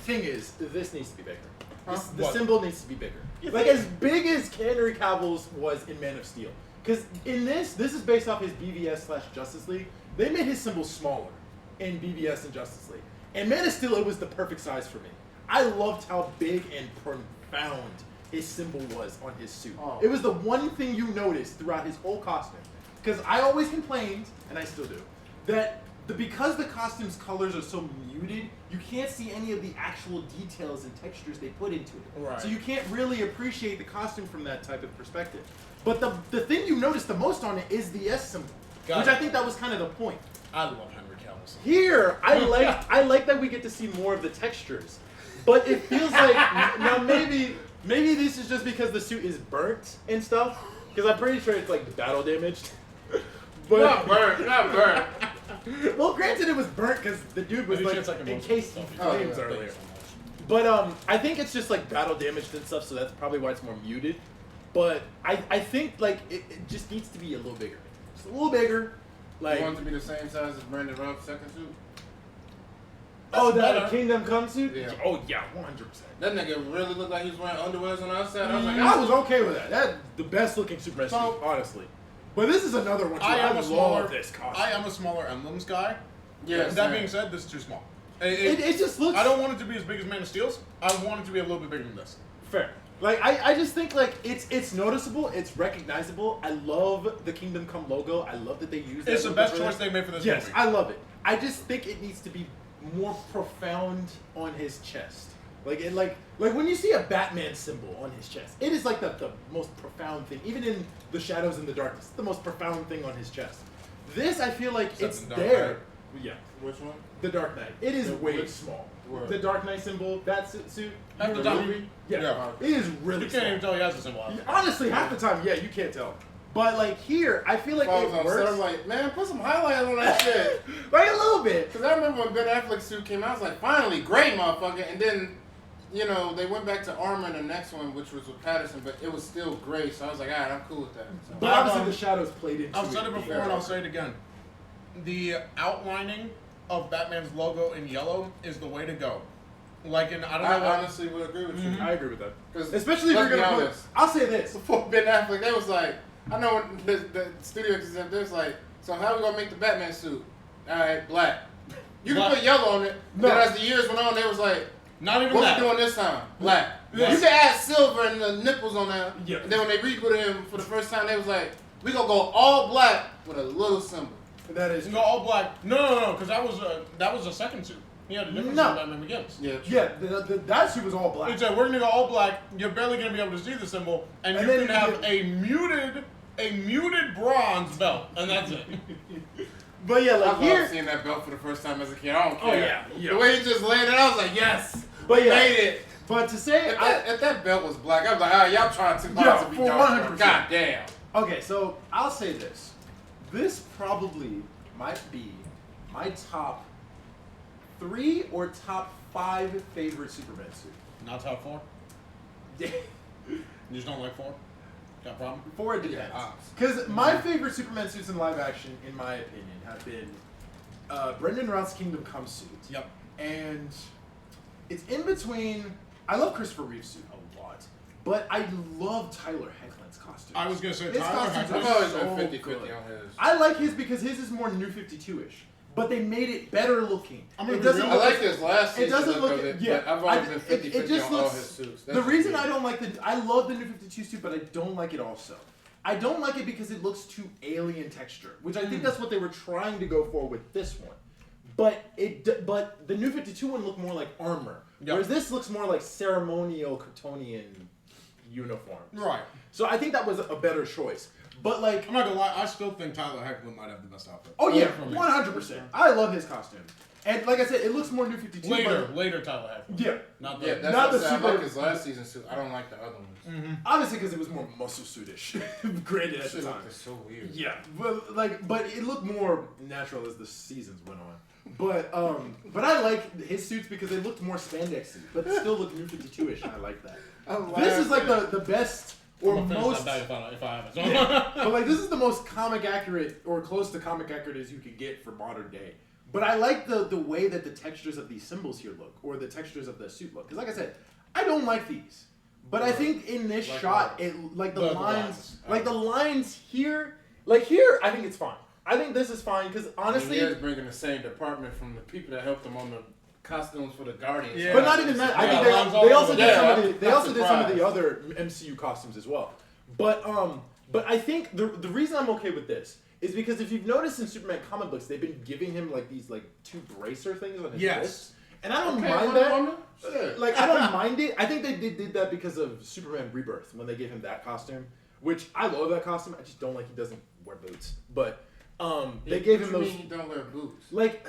[SPEAKER 2] thing is this needs to be bigger. The
[SPEAKER 3] What?
[SPEAKER 2] symbol needs to be bigger.
[SPEAKER 3] You
[SPEAKER 2] Like
[SPEAKER 3] think?
[SPEAKER 2] as big as Henry Cavill's was in Man of Steel. Because in this is based off his BVS/Justice League. They made his symbol smaller in BVS and Justice League. And Man of Steel, it was the perfect size for me. I loved how big and profound his symbol was on his suit.
[SPEAKER 1] Oh.
[SPEAKER 2] It was the one thing you noticed throughout his whole costume. Because I always complained, and I still do, that because the costume's colors are so muted, you can't see any of the actual details and textures they put into it.
[SPEAKER 3] Right.
[SPEAKER 2] So you can't really appreciate the costume from that type of perspective. But the thing you notice the most on it is the S symbol,
[SPEAKER 3] Got
[SPEAKER 2] which
[SPEAKER 3] it.
[SPEAKER 2] I think that was kind of the point.
[SPEAKER 3] I love Henry Cavill.
[SPEAKER 2] Here, I like that we get to see more of the textures, but it feels like now maybe this is just because the suit is burnt and stuff, because I'm pretty sure it's like battle damaged. But
[SPEAKER 1] Not burnt.
[SPEAKER 2] well, granted, it was burnt because the dude was
[SPEAKER 3] Maybe
[SPEAKER 2] like
[SPEAKER 3] it's like
[SPEAKER 2] in case he
[SPEAKER 3] emotional
[SPEAKER 1] stuff.
[SPEAKER 2] flames
[SPEAKER 1] Oh, yeah.
[SPEAKER 2] earlier. But I think it's just like battle damaged and stuff, so that's probably why it's more muted. But I think like it just needs to be a little bigger, just a little bigger. Like
[SPEAKER 1] You want it to be the same size as Brandon Routh's second suit?
[SPEAKER 2] oh, that
[SPEAKER 3] better.
[SPEAKER 2] Kingdom Come suit.
[SPEAKER 1] Yeah.
[SPEAKER 2] Oh yeah, 100%.
[SPEAKER 1] That nigga really looked like he was wearing underwears on the outside. I was like,
[SPEAKER 2] I was okay with that. That's the best looking Superman
[SPEAKER 3] So-
[SPEAKER 2] suit, honestly. But this is another one too.
[SPEAKER 3] I am a
[SPEAKER 2] love
[SPEAKER 3] smaller.
[SPEAKER 2] this costume.
[SPEAKER 3] I am a smaller emblems guy.
[SPEAKER 1] yeah.
[SPEAKER 3] That
[SPEAKER 1] same.
[SPEAKER 3] being said, this is too small.
[SPEAKER 2] It just looks
[SPEAKER 3] I don't want it to be as big as Man of Steel's. I want it to be a little bit bigger than this.
[SPEAKER 2] fair. Like I just think like it's noticeable, it's recognizable. I love the Kingdom Come logo. I love that they use.
[SPEAKER 3] It's
[SPEAKER 2] that
[SPEAKER 3] the
[SPEAKER 2] logo
[SPEAKER 3] best
[SPEAKER 2] for
[SPEAKER 3] choice
[SPEAKER 2] this.
[SPEAKER 3] they made for this
[SPEAKER 2] Yes,
[SPEAKER 3] movie.
[SPEAKER 2] I love it. I just think it needs to be more profound on his chest. Like when you see a Batman symbol on his chest, it is like the most profound thing. Even in the shadows and the darkness, the most profound thing on his chest. This I feel like
[SPEAKER 3] Except
[SPEAKER 2] it's
[SPEAKER 3] in Dark
[SPEAKER 2] there.
[SPEAKER 3] Knight.
[SPEAKER 2] Yeah,
[SPEAKER 1] Which one?
[SPEAKER 2] the Dark Knight. It is
[SPEAKER 1] The
[SPEAKER 2] way
[SPEAKER 1] which-
[SPEAKER 2] small.
[SPEAKER 1] where?
[SPEAKER 2] The Dark Knight symbol, that suit.
[SPEAKER 3] Half
[SPEAKER 2] you
[SPEAKER 3] the
[SPEAKER 2] know,
[SPEAKER 3] time.
[SPEAKER 2] movie? Yeah,
[SPEAKER 3] Yeah.
[SPEAKER 2] it is really
[SPEAKER 3] You
[SPEAKER 2] small.
[SPEAKER 3] can't even tell he has a symbol.
[SPEAKER 2] Honestly, half the time, yeah, you can't tell. But like here, I feel like
[SPEAKER 1] I was
[SPEAKER 2] it
[SPEAKER 1] on set,
[SPEAKER 2] works.
[SPEAKER 1] I'm like, man, put some highlights on that shit.
[SPEAKER 2] Like a little bit.
[SPEAKER 1] Because I remember when Ben Affleck's suit came out, I was like, finally, great motherfucker. And then, you know, they went back to armor in the next one, which was with Patterson, but it was still gray. So I was like, all right, I'm cool with that. So.
[SPEAKER 2] But obviously, the shadows played into
[SPEAKER 3] I've said it before and I'll say it again. The outlining of Batman's logo in yellow is the way to go. Like in I don't know.
[SPEAKER 1] I honestly would agree with you.
[SPEAKER 2] I agree with that.
[SPEAKER 1] 'Cause
[SPEAKER 2] Especially if
[SPEAKER 1] let's
[SPEAKER 2] you're
[SPEAKER 1] be
[SPEAKER 2] gonna put.
[SPEAKER 1] honest,
[SPEAKER 2] I'll say this.
[SPEAKER 1] before Ben Affleck, they was like, I know when the studio executive, they was like, so how are we gonna make the Batman suit? All right, black. You can
[SPEAKER 3] Black.
[SPEAKER 1] put yellow on it.
[SPEAKER 2] No.
[SPEAKER 1] Then as the years went on, they was like,
[SPEAKER 3] Not even
[SPEAKER 1] what
[SPEAKER 3] that.
[SPEAKER 1] we doing this time? Black.
[SPEAKER 3] Yes.
[SPEAKER 1] You can add silver and the nipples on there.
[SPEAKER 2] Yeah.
[SPEAKER 1] And then when they rebooted him for the first time, they was like, we gonna go all black with a little symbol.
[SPEAKER 2] That is.
[SPEAKER 3] You go all black. No, because that was a second suit. He had a different
[SPEAKER 2] No.
[SPEAKER 3] suit in Batman Begins.
[SPEAKER 1] Yeah.
[SPEAKER 2] Yeah, that suit was all
[SPEAKER 3] He
[SPEAKER 2] black.
[SPEAKER 3] said we're gonna go all black. You're barely gonna be able to see the symbol, and
[SPEAKER 2] And
[SPEAKER 3] you
[SPEAKER 2] then
[SPEAKER 3] can
[SPEAKER 2] you
[SPEAKER 3] have
[SPEAKER 2] get-
[SPEAKER 3] a muted bronze belt, and that's it.
[SPEAKER 2] But yeah,
[SPEAKER 1] I
[SPEAKER 2] like
[SPEAKER 1] love
[SPEAKER 2] here.
[SPEAKER 1] seeing that belt for the first time as a kid. I don't care.
[SPEAKER 2] Oh, yeah, yeah.
[SPEAKER 1] The way he just laid it, I was like, yes.
[SPEAKER 2] But yeah.
[SPEAKER 1] Made it.
[SPEAKER 2] But to say,
[SPEAKER 1] If that belt was black, I was like, all right, y'all trying too hard
[SPEAKER 2] Yeah,
[SPEAKER 1] to be
[SPEAKER 2] for
[SPEAKER 1] dark.
[SPEAKER 2] 100%.
[SPEAKER 1] God damn.
[SPEAKER 2] okay, so I'll say this. This probably might be my top 3 or top 5 favorite Superman suit.
[SPEAKER 3] Not top 4. You just don't like 4. Got a problem?
[SPEAKER 2] 4 it depends.
[SPEAKER 1] Yeah.
[SPEAKER 2] Because my favorite Superman suits in live action, in my opinion, have been Brendan Routh's Kingdom Come suit.
[SPEAKER 3] Yep.
[SPEAKER 2] And it's in between. I love Christopher Reeve's suit a lot, but I love Tyler Hoechlin's costume.
[SPEAKER 3] I was gonna say
[SPEAKER 2] His
[SPEAKER 3] Tyler
[SPEAKER 2] costumes
[SPEAKER 3] Hoechlin.
[SPEAKER 1] I've
[SPEAKER 2] are
[SPEAKER 1] always
[SPEAKER 2] so
[SPEAKER 1] been 50-50
[SPEAKER 2] good.
[SPEAKER 1] on his.
[SPEAKER 2] I like his because his is more New 52-ish. but they made it better looking.
[SPEAKER 3] gonna
[SPEAKER 2] It
[SPEAKER 3] be
[SPEAKER 2] doesn't
[SPEAKER 3] real.
[SPEAKER 1] I
[SPEAKER 2] look
[SPEAKER 1] like this last season.
[SPEAKER 2] It doesn't look.
[SPEAKER 1] of it,
[SPEAKER 2] Yeah,
[SPEAKER 1] but I've always been 50-50
[SPEAKER 2] it just
[SPEAKER 1] on all
[SPEAKER 2] looks.
[SPEAKER 1] his suits.
[SPEAKER 2] The
[SPEAKER 1] That's
[SPEAKER 2] reason
[SPEAKER 1] weird.
[SPEAKER 2] I don't like I love the New 52 suit, but I don't like it also. I don't like it because it looks too alien texture, which I think that's what they were trying to go for with this one. But the New 52 one looked more like armor, whereas this looks more like ceremonial Kryptonian uniforms.
[SPEAKER 3] Right.
[SPEAKER 2] So I think that was a better choice. But like,
[SPEAKER 6] I'm not gonna lie, I still think Tyler Hoechlin might have the best outfit.
[SPEAKER 2] oh yeah,
[SPEAKER 6] For me.
[SPEAKER 2] 100%. I love his costume, and like I said, it looks more New 52.
[SPEAKER 3] Later Tyler Hoechlin.
[SPEAKER 2] Yeah.
[SPEAKER 3] Not the.
[SPEAKER 1] Yeah, that's
[SPEAKER 2] Not
[SPEAKER 1] what
[SPEAKER 2] the
[SPEAKER 1] I said. I
[SPEAKER 2] super-
[SPEAKER 1] like his last season suit. I don't like the other ones.
[SPEAKER 2] Obviously, because it was more muscle suitish, granted at the
[SPEAKER 1] Shit
[SPEAKER 2] time.
[SPEAKER 1] looked so weird.
[SPEAKER 2] Yeah, but it looked more natural as the seasons went on. But I like his suits because they looked more spandexy, but still look New 52ish, and I like that. This is like the best or
[SPEAKER 3] I'm gonna finish
[SPEAKER 2] most.
[SPEAKER 3] that bag if I have it.
[SPEAKER 2] But like this is the most comic accurate or close to comic accurate as you can get for modern day. But I like the way that the textures of these symbols here look, or the textures of the suit look. Because like I said, I don't like these. But I think in this
[SPEAKER 1] Like
[SPEAKER 2] shot,
[SPEAKER 1] what?
[SPEAKER 2] it like the
[SPEAKER 3] The
[SPEAKER 2] lines,
[SPEAKER 3] lines.
[SPEAKER 2] like the lines here, like here, I think it's fine. I think this is fine because honestly,
[SPEAKER 1] he is bringing the same department from the people that helped him on the costumes for the Guardians.
[SPEAKER 3] Yeah.
[SPEAKER 2] but not even that. I
[SPEAKER 3] Yeah,
[SPEAKER 2] think
[SPEAKER 3] lines
[SPEAKER 2] they
[SPEAKER 3] all
[SPEAKER 2] also
[SPEAKER 3] over.
[SPEAKER 2] did some
[SPEAKER 1] Yeah,
[SPEAKER 2] of the they
[SPEAKER 1] I'm
[SPEAKER 2] also did some of the
[SPEAKER 1] surprised.
[SPEAKER 2] other MCU costumes as well. But I think the reason I'm okay with this is because if you've noticed in Superman comic books, they've been giving him like these like two bracer things on his
[SPEAKER 3] Yes.
[SPEAKER 2] wrist, and I don't
[SPEAKER 1] Okay,
[SPEAKER 2] mind
[SPEAKER 1] Wonder
[SPEAKER 2] that.
[SPEAKER 1] Woman? Shit.
[SPEAKER 2] Like I don't mind it. I think they did that because of Superman Rebirth when they gave him that costume, which I love that costume. I just don't like he doesn't wear boots. But they gave him
[SPEAKER 1] What
[SPEAKER 2] those
[SPEAKER 1] you mean he don't wear boots?
[SPEAKER 2] like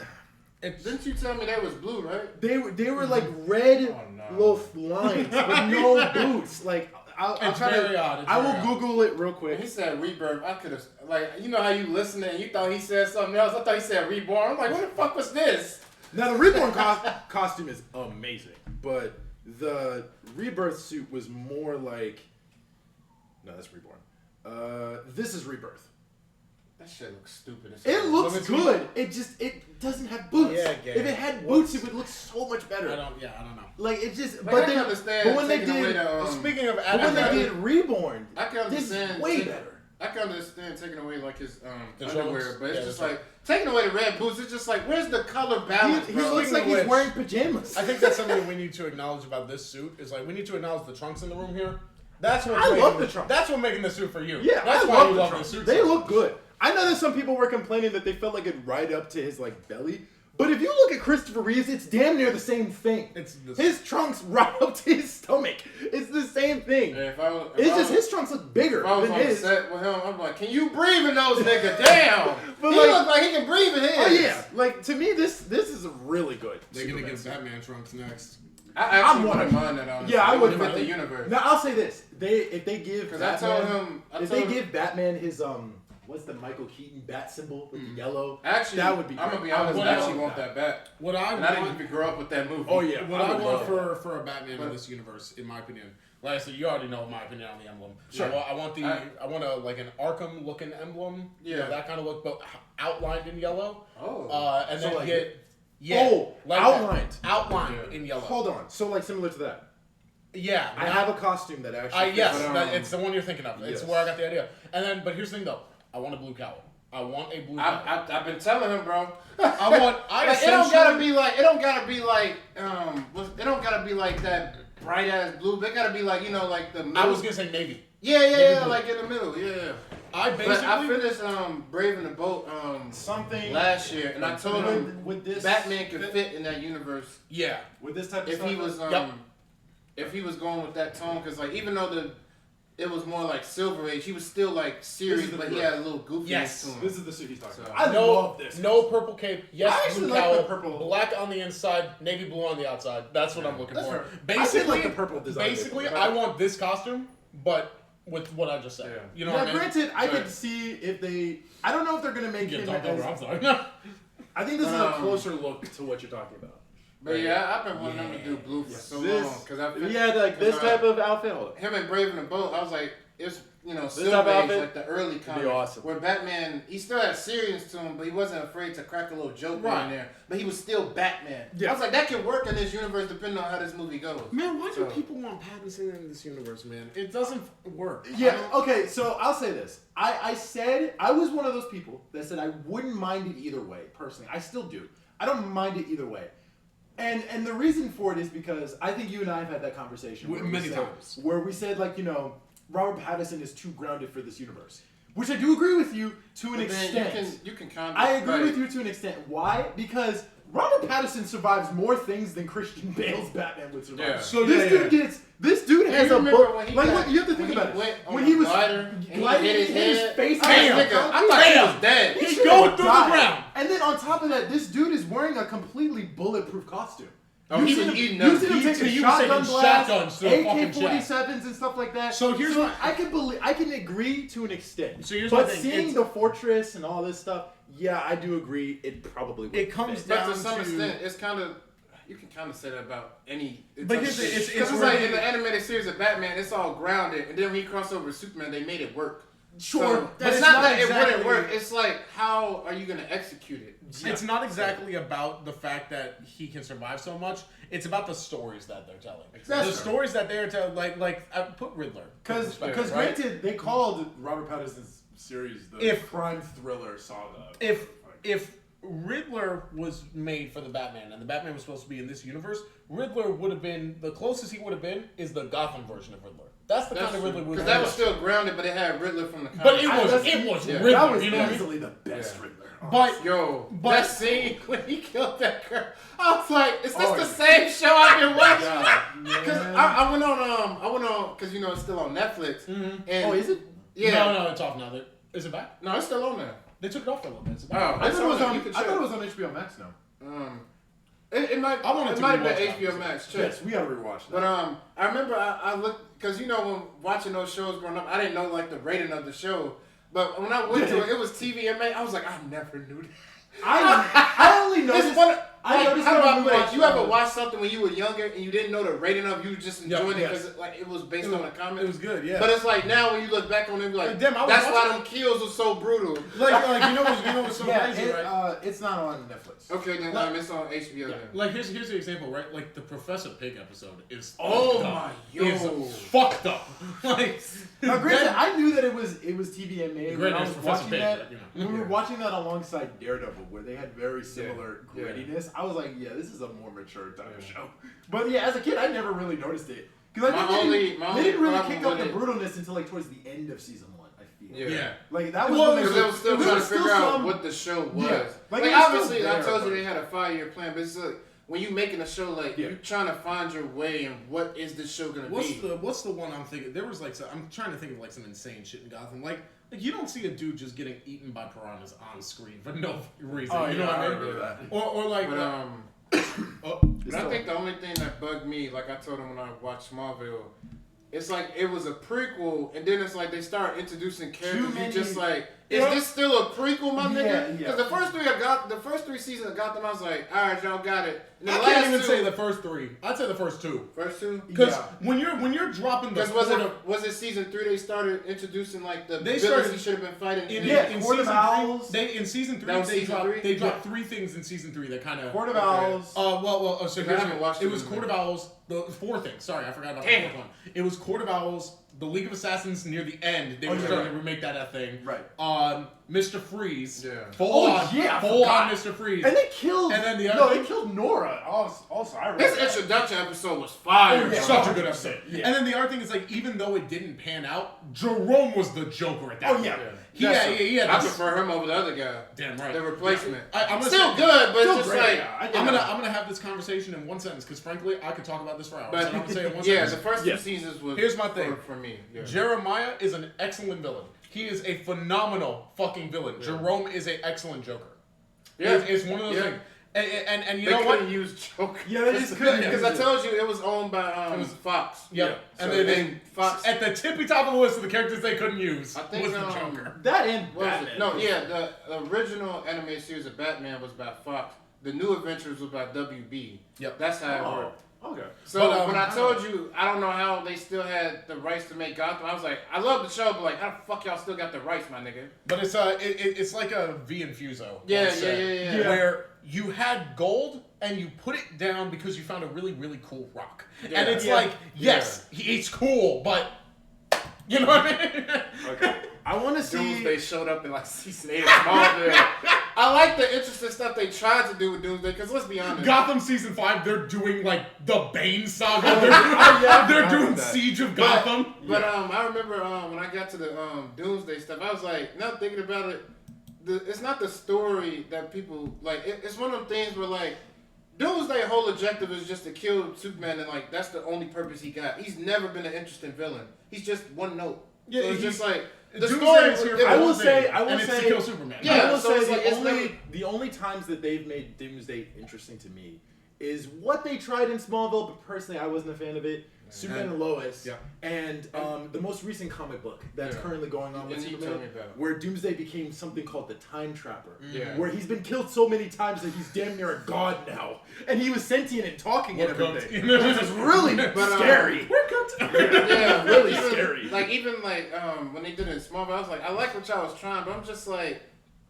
[SPEAKER 1] Didn't you tell me that was blue, right?
[SPEAKER 2] they were like red
[SPEAKER 1] Oh, no.
[SPEAKER 2] little lines with no boots. Like I'll
[SPEAKER 3] It's
[SPEAKER 2] try
[SPEAKER 3] very
[SPEAKER 2] to.
[SPEAKER 3] odd. It's
[SPEAKER 2] I
[SPEAKER 3] very
[SPEAKER 2] will
[SPEAKER 3] odd.
[SPEAKER 2] Google it real
[SPEAKER 1] When
[SPEAKER 2] quick.
[SPEAKER 1] he said rebirth, I could have like you know how you listened and you thought he said something else. I thought he said reborn. I'm like, what the fuck was this?
[SPEAKER 2] Now the Reborn costume is amazing, but the Rebirth suit was more like. No, that's Reborn. This is Rebirth.
[SPEAKER 1] That shit looks stupid. As
[SPEAKER 2] It
[SPEAKER 1] hell.
[SPEAKER 2] looks
[SPEAKER 3] Let me see.
[SPEAKER 2] good. It doesn't have boots.
[SPEAKER 3] Yeah,
[SPEAKER 2] if it had boots, it would look so much better.
[SPEAKER 3] I don't know.
[SPEAKER 2] Like it just.
[SPEAKER 1] Like,
[SPEAKER 2] but
[SPEAKER 1] I
[SPEAKER 2] they.
[SPEAKER 1] can understand
[SPEAKER 2] But when they
[SPEAKER 1] taking away
[SPEAKER 2] did.
[SPEAKER 1] the,
[SPEAKER 3] Speaking of
[SPEAKER 2] But when they
[SPEAKER 3] Adam,
[SPEAKER 2] did Reborn,
[SPEAKER 1] I can
[SPEAKER 2] this is
[SPEAKER 1] understand
[SPEAKER 2] way
[SPEAKER 1] taking-
[SPEAKER 2] better.
[SPEAKER 1] I can understand taking away like his
[SPEAKER 3] The
[SPEAKER 1] underwear,
[SPEAKER 3] trunks?
[SPEAKER 1] but it's
[SPEAKER 3] Yeah,
[SPEAKER 1] just
[SPEAKER 3] the
[SPEAKER 1] like taking away the red boots. It's just like where's the color balance,
[SPEAKER 2] He
[SPEAKER 1] bro?
[SPEAKER 2] looks like
[SPEAKER 3] of
[SPEAKER 2] he's
[SPEAKER 3] which,
[SPEAKER 2] wearing pajamas.
[SPEAKER 3] I think that's something we need to acknowledge about this suit. Is like we need to acknowledge the trunks in the room here. That's what
[SPEAKER 2] I
[SPEAKER 3] making
[SPEAKER 2] love the trunks.
[SPEAKER 3] That's what making the suit for you.
[SPEAKER 2] Yeah,
[SPEAKER 3] that's
[SPEAKER 2] I
[SPEAKER 3] why
[SPEAKER 2] love
[SPEAKER 3] you
[SPEAKER 2] the
[SPEAKER 3] love
[SPEAKER 2] trunks.
[SPEAKER 3] the suit.
[SPEAKER 2] They
[SPEAKER 3] so
[SPEAKER 2] look
[SPEAKER 3] much.
[SPEAKER 2] good. I know that some people were complaining that they felt like it right up to his like belly. But if you look at Christopher Reeves, it's damn near the same thing.
[SPEAKER 3] It's the-
[SPEAKER 2] his trunks right up to his stomach. It's the same thing.
[SPEAKER 1] Yeah, if I was, if
[SPEAKER 2] It's
[SPEAKER 1] I
[SPEAKER 2] just
[SPEAKER 1] was,
[SPEAKER 2] his trunks look bigger
[SPEAKER 1] If I was
[SPEAKER 2] than
[SPEAKER 1] on
[SPEAKER 2] his.
[SPEAKER 1] set with him, I'm like, can you breathe in those niggas? Damn!
[SPEAKER 2] But
[SPEAKER 1] He
[SPEAKER 2] like-
[SPEAKER 1] look like he can breathe in his.
[SPEAKER 2] Oh yeah, like to me, this is really good.
[SPEAKER 6] They're gonna
[SPEAKER 2] Superman
[SPEAKER 6] get
[SPEAKER 2] suit.
[SPEAKER 6] Batman trunks next.
[SPEAKER 1] I actually
[SPEAKER 2] I'm
[SPEAKER 1] wouldn't
[SPEAKER 2] one-
[SPEAKER 1] mind that honestly.
[SPEAKER 2] Yeah, I
[SPEAKER 1] It would
[SPEAKER 2] would
[SPEAKER 1] fit the universe.
[SPEAKER 2] Now I'll say this: if they give
[SPEAKER 1] Because I told
[SPEAKER 2] Batman,
[SPEAKER 1] him,
[SPEAKER 2] if they give Batman his what's the Michael Keaton bat symbol with the yellow?
[SPEAKER 1] actually,
[SPEAKER 2] that would be
[SPEAKER 1] I'm gonna
[SPEAKER 2] great.
[SPEAKER 1] be honest.
[SPEAKER 3] would
[SPEAKER 1] I actually
[SPEAKER 3] love
[SPEAKER 1] want that back.
[SPEAKER 3] What I
[SPEAKER 1] And I didn't
[SPEAKER 3] want,
[SPEAKER 1] even grow up with that movie.
[SPEAKER 2] Oh yeah,
[SPEAKER 3] what I
[SPEAKER 2] would
[SPEAKER 3] want
[SPEAKER 2] love
[SPEAKER 3] for a Batman
[SPEAKER 1] But-
[SPEAKER 3] in this universe, in my opinion, like I said, you already know my opinion on the emblem.
[SPEAKER 2] Sure.
[SPEAKER 3] I want I want a like an Arkham looking emblem. You know,
[SPEAKER 1] Yeah.
[SPEAKER 3] that kind of look, but outlined in yellow.
[SPEAKER 1] Oh.
[SPEAKER 3] And
[SPEAKER 2] So
[SPEAKER 3] then
[SPEAKER 2] like-
[SPEAKER 3] get yeah,
[SPEAKER 2] Oh,
[SPEAKER 3] like
[SPEAKER 2] outlined.
[SPEAKER 3] that. Outlined
[SPEAKER 1] Yeah.
[SPEAKER 3] in yellow.
[SPEAKER 2] Hold on, so like similar to that.
[SPEAKER 3] Yeah,
[SPEAKER 2] I have a costume that actually. fits.
[SPEAKER 3] yes,
[SPEAKER 1] But,
[SPEAKER 3] it's the one you're thinking of. It's
[SPEAKER 2] yes.
[SPEAKER 3] where I got the idea. And then, but here's the thing though, I want a blue cowl. I want a blue cowl.
[SPEAKER 1] I've been telling him, bro.
[SPEAKER 3] I want. I
[SPEAKER 1] Like, it don't gotta
[SPEAKER 3] essentially-
[SPEAKER 1] be like. It don't gotta be like. It don't gotta be like that bright ass blue. It gotta be like like the. Middle.
[SPEAKER 3] I was gonna say navy.
[SPEAKER 1] Yeah,
[SPEAKER 3] navy blue.
[SPEAKER 1] like in the middle. Yeah.
[SPEAKER 3] I
[SPEAKER 1] But
[SPEAKER 3] basically.
[SPEAKER 1] I finished Braving the Boat
[SPEAKER 2] something
[SPEAKER 1] last year, and I told him
[SPEAKER 2] with this
[SPEAKER 1] Batman could fit in that universe
[SPEAKER 3] yeah.
[SPEAKER 2] with this type of
[SPEAKER 1] if
[SPEAKER 2] stuff.
[SPEAKER 1] he was
[SPEAKER 3] Yep.
[SPEAKER 1] if he was going with that tone, because like even though it was more like Silver Age, he was still like serious,
[SPEAKER 2] the
[SPEAKER 1] but he
[SPEAKER 2] blue.
[SPEAKER 1] had a little goofiness
[SPEAKER 3] Yes.
[SPEAKER 1] to him.
[SPEAKER 2] This is the suit he's talking
[SPEAKER 1] So-
[SPEAKER 2] about. I
[SPEAKER 3] No,
[SPEAKER 2] love this.
[SPEAKER 3] no purple cape. Yes,
[SPEAKER 2] I actually
[SPEAKER 3] blue
[SPEAKER 2] like
[SPEAKER 3] cowl.
[SPEAKER 2] the purple.
[SPEAKER 3] Black on the inside, navy blue on the outside. That's what I'm looking
[SPEAKER 2] That's
[SPEAKER 3] for.
[SPEAKER 2] fair. I
[SPEAKER 3] Basically,
[SPEAKER 2] did like the purple design.
[SPEAKER 3] basically, I want this costume, but with what I just said.
[SPEAKER 1] Yeah.
[SPEAKER 3] You know
[SPEAKER 2] Now,
[SPEAKER 3] what I mean?
[SPEAKER 2] granted, I
[SPEAKER 1] Right.
[SPEAKER 2] could see if they. I don't know if they're gonna make
[SPEAKER 3] Yeah,
[SPEAKER 2] him.
[SPEAKER 3] talk over. I'm
[SPEAKER 2] As,
[SPEAKER 3] sorry.
[SPEAKER 2] I think this is a
[SPEAKER 1] Um,
[SPEAKER 2] closer look to what you're talking about.
[SPEAKER 1] But yeah, I've been wanting him to do blue for so long because I
[SPEAKER 2] Yeah, like this
[SPEAKER 1] uh,
[SPEAKER 2] type of outfit. Hold on.
[SPEAKER 1] him and Braving the Boat. I was like, it's Silver Age,
[SPEAKER 2] outfit?
[SPEAKER 1] like the early
[SPEAKER 2] It'd be
[SPEAKER 1] comics,
[SPEAKER 2] awesome.
[SPEAKER 1] where Batman, he still had seriousness to him, but he wasn't afraid to crack a little joke in there. But he was still Batman.
[SPEAKER 2] Yeah.
[SPEAKER 1] I was like, that could work in this universe depending on how this movie goes.
[SPEAKER 6] Man, why do people want Pattinson in this universe, man? It doesn't work.
[SPEAKER 2] Yeah, okay, so I'll say this. I said, I was one of those people that said I wouldn't mind it either way, personally. I still do. I don't mind it either way. And the reason for it is because I think you and I have had that conversation
[SPEAKER 6] Many times.
[SPEAKER 2] where we said, like, Robert Pattinson is too grounded for this universe. Which I do agree with you to an extent.
[SPEAKER 1] You can kind of.
[SPEAKER 2] I agree with you to an extent. Why? Because Robert Pattinson survives more things than Christian Bale's Batman would survive.
[SPEAKER 1] Yeah.
[SPEAKER 2] So this dude has a book. Like, you have to think about it.
[SPEAKER 1] When he was gliding,
[SPEAKER 2] his face.
[SPEAKER 1] I thought he was dead.
[SPEAKER 3] He's going through the ground.
[SPEAKER 2] And then on top of that, this dude is wearing a completely bulletproof costume.
[SPEAKER 1] Oh,
[SPEAKER 2] You've seen him taking shotgun blasts, AK-47s and stuff like that.
[SPEAKER 3] So here's what
[SPEAKER 2] I can agree to an extent.
[SPEAKER 3] So here's
[SPEAKER 2] but
[SPEAKER 3] my thing.
[SPEAKER 2] Seeing the fortress and all this stuff, yeah, I do agree. It probably would.
[SPEAKER 3] It comes
[SPEAKER 1] But
[SPEAKER 3] down
[SPEAKER 1] to some extent, it's kind of. You can kind of say that about any.
[SPEAKER 3] But here's
[SPEAKER 1] it's like in the animated series of Batman, it's all grounded, and then when he crossed over with Superman, they made it work.
[SPEAKER 2] Sure,
[SPEAKER 1] So, but it's not that it wouldn't work. It's like, how are you going to execute it?
[SPEAKER 3] It's not exactly about the fact that he can survive so much. It's about the stories that they're telling.
[SPEAKER 2] Exactly.
[SPEAKER 3] The stories that they're telling, like put Riddler.
[SPEAKER 2] Because
[SPEAKER 3] right?
[SPEAKER 2] granted, they called Robert Pattinson's series the crime thriller saga.
[SPEAKER 3] If Riddler was made for the Batman and the Batman was supposed to be in this universe, Riddler would have been the closest he would have been is the Gotham version of Riddler. That's the kind of Riddler
[SPEAKER 1] because that was still grounded, but it had Riddler from the comics.
[SPEAKER 3] But it was Riddler.
[SPEAKER 2] That was
[SPEAKER 3] you know
[SPEAKER 2] easily the best Riddler.
[SPEAKER 3] But
[SPEAKER 1] that scene when he killed that girl, I was like, "Is this the same show I've been watching?" Because I went on, because it's still on Netflix.
[SPEAKER 3] Mm-hmm.
[SPEAKER 1] And
[SPEAKER 2] is it?
[SPEAKER 3] Yeah. No, it's off now. Is it back?
[SPEAKER 1] No, it's still on there.
[SPEAKER 3] They took it off for a little bit.
[SPEAKER 2] I thought it was on HBO Max now.
[SPEAKER 1] It might.
[SPEAKER 3] I wanted
[SPEAKER 1] it
[SPEAKER 3] to
[SPEAKER 1] might be
[SPEAKER 3] rewatch
[SPEAKER 1] HBO Max. Check.
[SPEAKER 2] Yes, we gotta rewatch that.
[SPEAKER 1] But I remember I looked because when watching those shows growing up, I didn't know like the rating of the show. But when I went to it was TVMA. I was like, I never knew that.
[SPEAKER 2] I only noticed.
[SPEAKER 1] How do I put it? You ever watched something when you were younger and you didn't know the rating of, you were just enjoying it because it was based on a comic?
[SPEAKER 3] It was good, yeah.
[SPEAKER 1] But it's like now when you look back on it, you're like,
[SPEAKER 3] damn,
[SPEAKER 1] that's why them kills were so brutal.
[SPEAKER 3] Like you know what's so crazy, right?
[SPEAKER 2] It's not on Netflix.
[SPEAKER 1] Okay, then it's on HBO then.
[SPEAKER 3] Like here's the example, right? Like the Professor Pig episode is fucked up. Like
[SPEAKER 2] now, granted, I knew that it was TVMA when I was
[SPEAKER 3] Professor
[SPEAKER 2] watching
[SPEAKER 3] Pig,
[SPEAKER 2] that.
[SPEAKER 3] but,
[SPEAKER 2] When we were watching that alongside Daredevil, where they had very similar grittiness, I was like, yeah, this is a more mature type of show. But yeah, as a kid, I never really noticed it because they didn't really kick up the brutalness until like towards the end of season 1. I feel.
[SPEAKER 3] Yeah.
[SPEAKER 2] Like that was
[SPEAKER 1] because they were still trying to figure out what the show was.
[SPEAKER 2] Yeah.
[SPEAKER 1] Like obviously, I told you they had a 5-year plan, but it's like when you making a show, like you're trying to find your way and what is this show gonna be?
[SPEAKER 3] What's the one I'm thinking? There was I'm trying to think of like some insane shit in Gotham. Like you don't see a dude just getting eaten by piranhas on screen for no reason. You know what I mean?
[SPEAKER 2] That.
[SPEAKER 3] Or like.
[SPEAKER 1] But I think the only thing that bugged me, like I told him when I watched Smallville, it's like it was a prequel, and then it's like they start introducing characters. You just like, is this still a prequel, my nigga? Because the first 3 seasons of Gotham, I was like, all right, y'all got it. And
[SPEAKER 3] I can't even say the first 3. I'd say the first 2.
[SPEAKER 1] First 2?
[SPEAKER 3] Because when you're dropping the
[SPEAKER 1] was it season 3 they started introducing like the villains he should have been fighting?
[SPEAKER 3] In season 3 they dropped 3 things in season 3 that kind of
[SPEAKER 2] Court of Owls.
[SPEAKER 3] So
[SPEAKER 1] I haven't watched
[SPEAKER 3] it was Court of Owls. The 4 things. Sorry, I forgot about the 4th one. It was Court of Owls. The League of Assassins near the end, they were starting to remake that a thing.
[SPEAKER 2] Right.
[SPEAKER 3] Mr. Freeze.
[SPEAKER 1] Yeah.
[SPEAKER 3] Full on Mr. Freeze.
[SPEAKER 2] And they killed.
[SPEAKER 3] And then
[SPEAKER 2] they killed Nora. Also, I read
[SPEAKER 1] this introduction episode was fire.
[SPEAKER 3] Such a good episode. Yeah. And then the other thing is like, even though it didn't pan out, Jerome was the Joker at that point. He had
[SPEAKER 1] I prefer him over the other guy.
[SPEAKER 3] Damn right.
[SPEAKER 1] The replacement.
[SPEAKER 3] I'm
[SPEAKER 1] still good, but it's just
[SPEAKER 2] great.
[SPEAKER 1] like
[SPEAKER 3] I'm gonna have this conversation in one sentence because frankly I could talk about this for hours.
[SPEAKER 1] But
[SPEAKER 3] so I'm gonna say it in one sentence.
[SPEAKER 1] the first 2 seasons was.
[SPEAKER 3] Here's my thing
[SPEAKER 1] for me. Yeah.
[SPEAKER 3] Jeremiah is an excellent villain. He is a phenomenal fucking villain. Yeah. Jerome is an excellent Joker. Yeah, it's one of those things. And you know what?
[SPEAKER 1] They couldn't use Joker.
[SPEAKER 2] Yeah, they just couldn't.
[SPEAKER 1] Because I told you it was owned by it was Fox.
[SPEAKER 3] Yep.
[SPEAKER 1] Yeah.
[SPEAKER 3] And
[SPEAKER 1] so
[SPEAKER 3] then Fox at the tippy top of the list of the characters they couldn't use
[SPEAKER 1] I think,
[SPEAKER 3] was the Joker.
[SPEAKER 2] That and Batman.
[SPEAKER 1] No, the original animated series of Batman was by Fox. The New Adventures was by WB.
[SPEAKER 3] Yep.
[SPEAKER 1] That's how it worked.
[SPEAKER 2] Okay.
[SPEAKER 1] So
[SPEAKER 3] But,
[SPEAKER 1] when I told you, I don't know how they still had the rights to make Gotham. I was like, I love the show, but like, how the fuck y'all still got the rights, my nigga?
[SPEAKER 3] But it's like a V and Fuso.
[SPEAKER 1] Yeah.
[SPEAKER 3] Where you had gold and you put it down because you found a really, really cool rock.
[SPEAKER 1] Yeah.
[SPEAKER 3] And it's like, yes, it's cool, but you know what I mean?
[SPEAKER 2] Okay. I want to see.
[SPEAKER 1] Doomsday showed up in like season 8 of Smallville. I like the interesting stuff they tried to do with Doomsday, because let's be honest.
[SPEAKER 3] Gotham season 5, they're doing like the Bane saga. They're doing Siege of Gotham.
[SPEAKER 1] But I remember when I got to the Doomsday stuff, I was like, now thinking about it, it's not the story that people like. It's one of them things where like Doomsday's whole objective is just to kill Superman, and like that's the only purpose he got. He's never been an interesting villain. He's just one note.
[SPEAKER 3] Yeah,
[SPEAKER 1] so it's just like the
[SPEAKER 3] Doomsday
[SPEAKER 1] story.
[SPEAKER 3] is here
[SPEAKER 1] Yeah,
[SPEAKER 3] for
[SPEAKER 2] I will
[SPEAKER 3] one
[SPEAKER 2] say,
[SPEAKER 3] thing,
[SPEAKER 2] I will
[SPEAKER 3] and
[SPEAKER 2] say,
[SPEAKER 3] it's to kill Superman.
[SPEAKER 1] Yeah,
[SPEAKER 2] I will
[SPEAKER 1] so
[SPEAKER 2] say
[SPEAKER 1] it's like,
[SPEAKER 2] the only times that they've made Doomsday interesting to me is what they tried in Smallville, but personally I wasn't a fan of it. Superman and Lois, and the most recent comic book that's currently going on with Superman, where Doomsday became something called the Time Trapper, where he's been killed so many times that he's damn near a god now, and he was sentient and talking and everything, which is really scary.
[SPEAKER 1] Yeah,
[SPEAKER 2] really scary.
[SPEAKER 1] Like even like when they did it in Smallville, I was like, I like what y'all was trying, but I'm just like,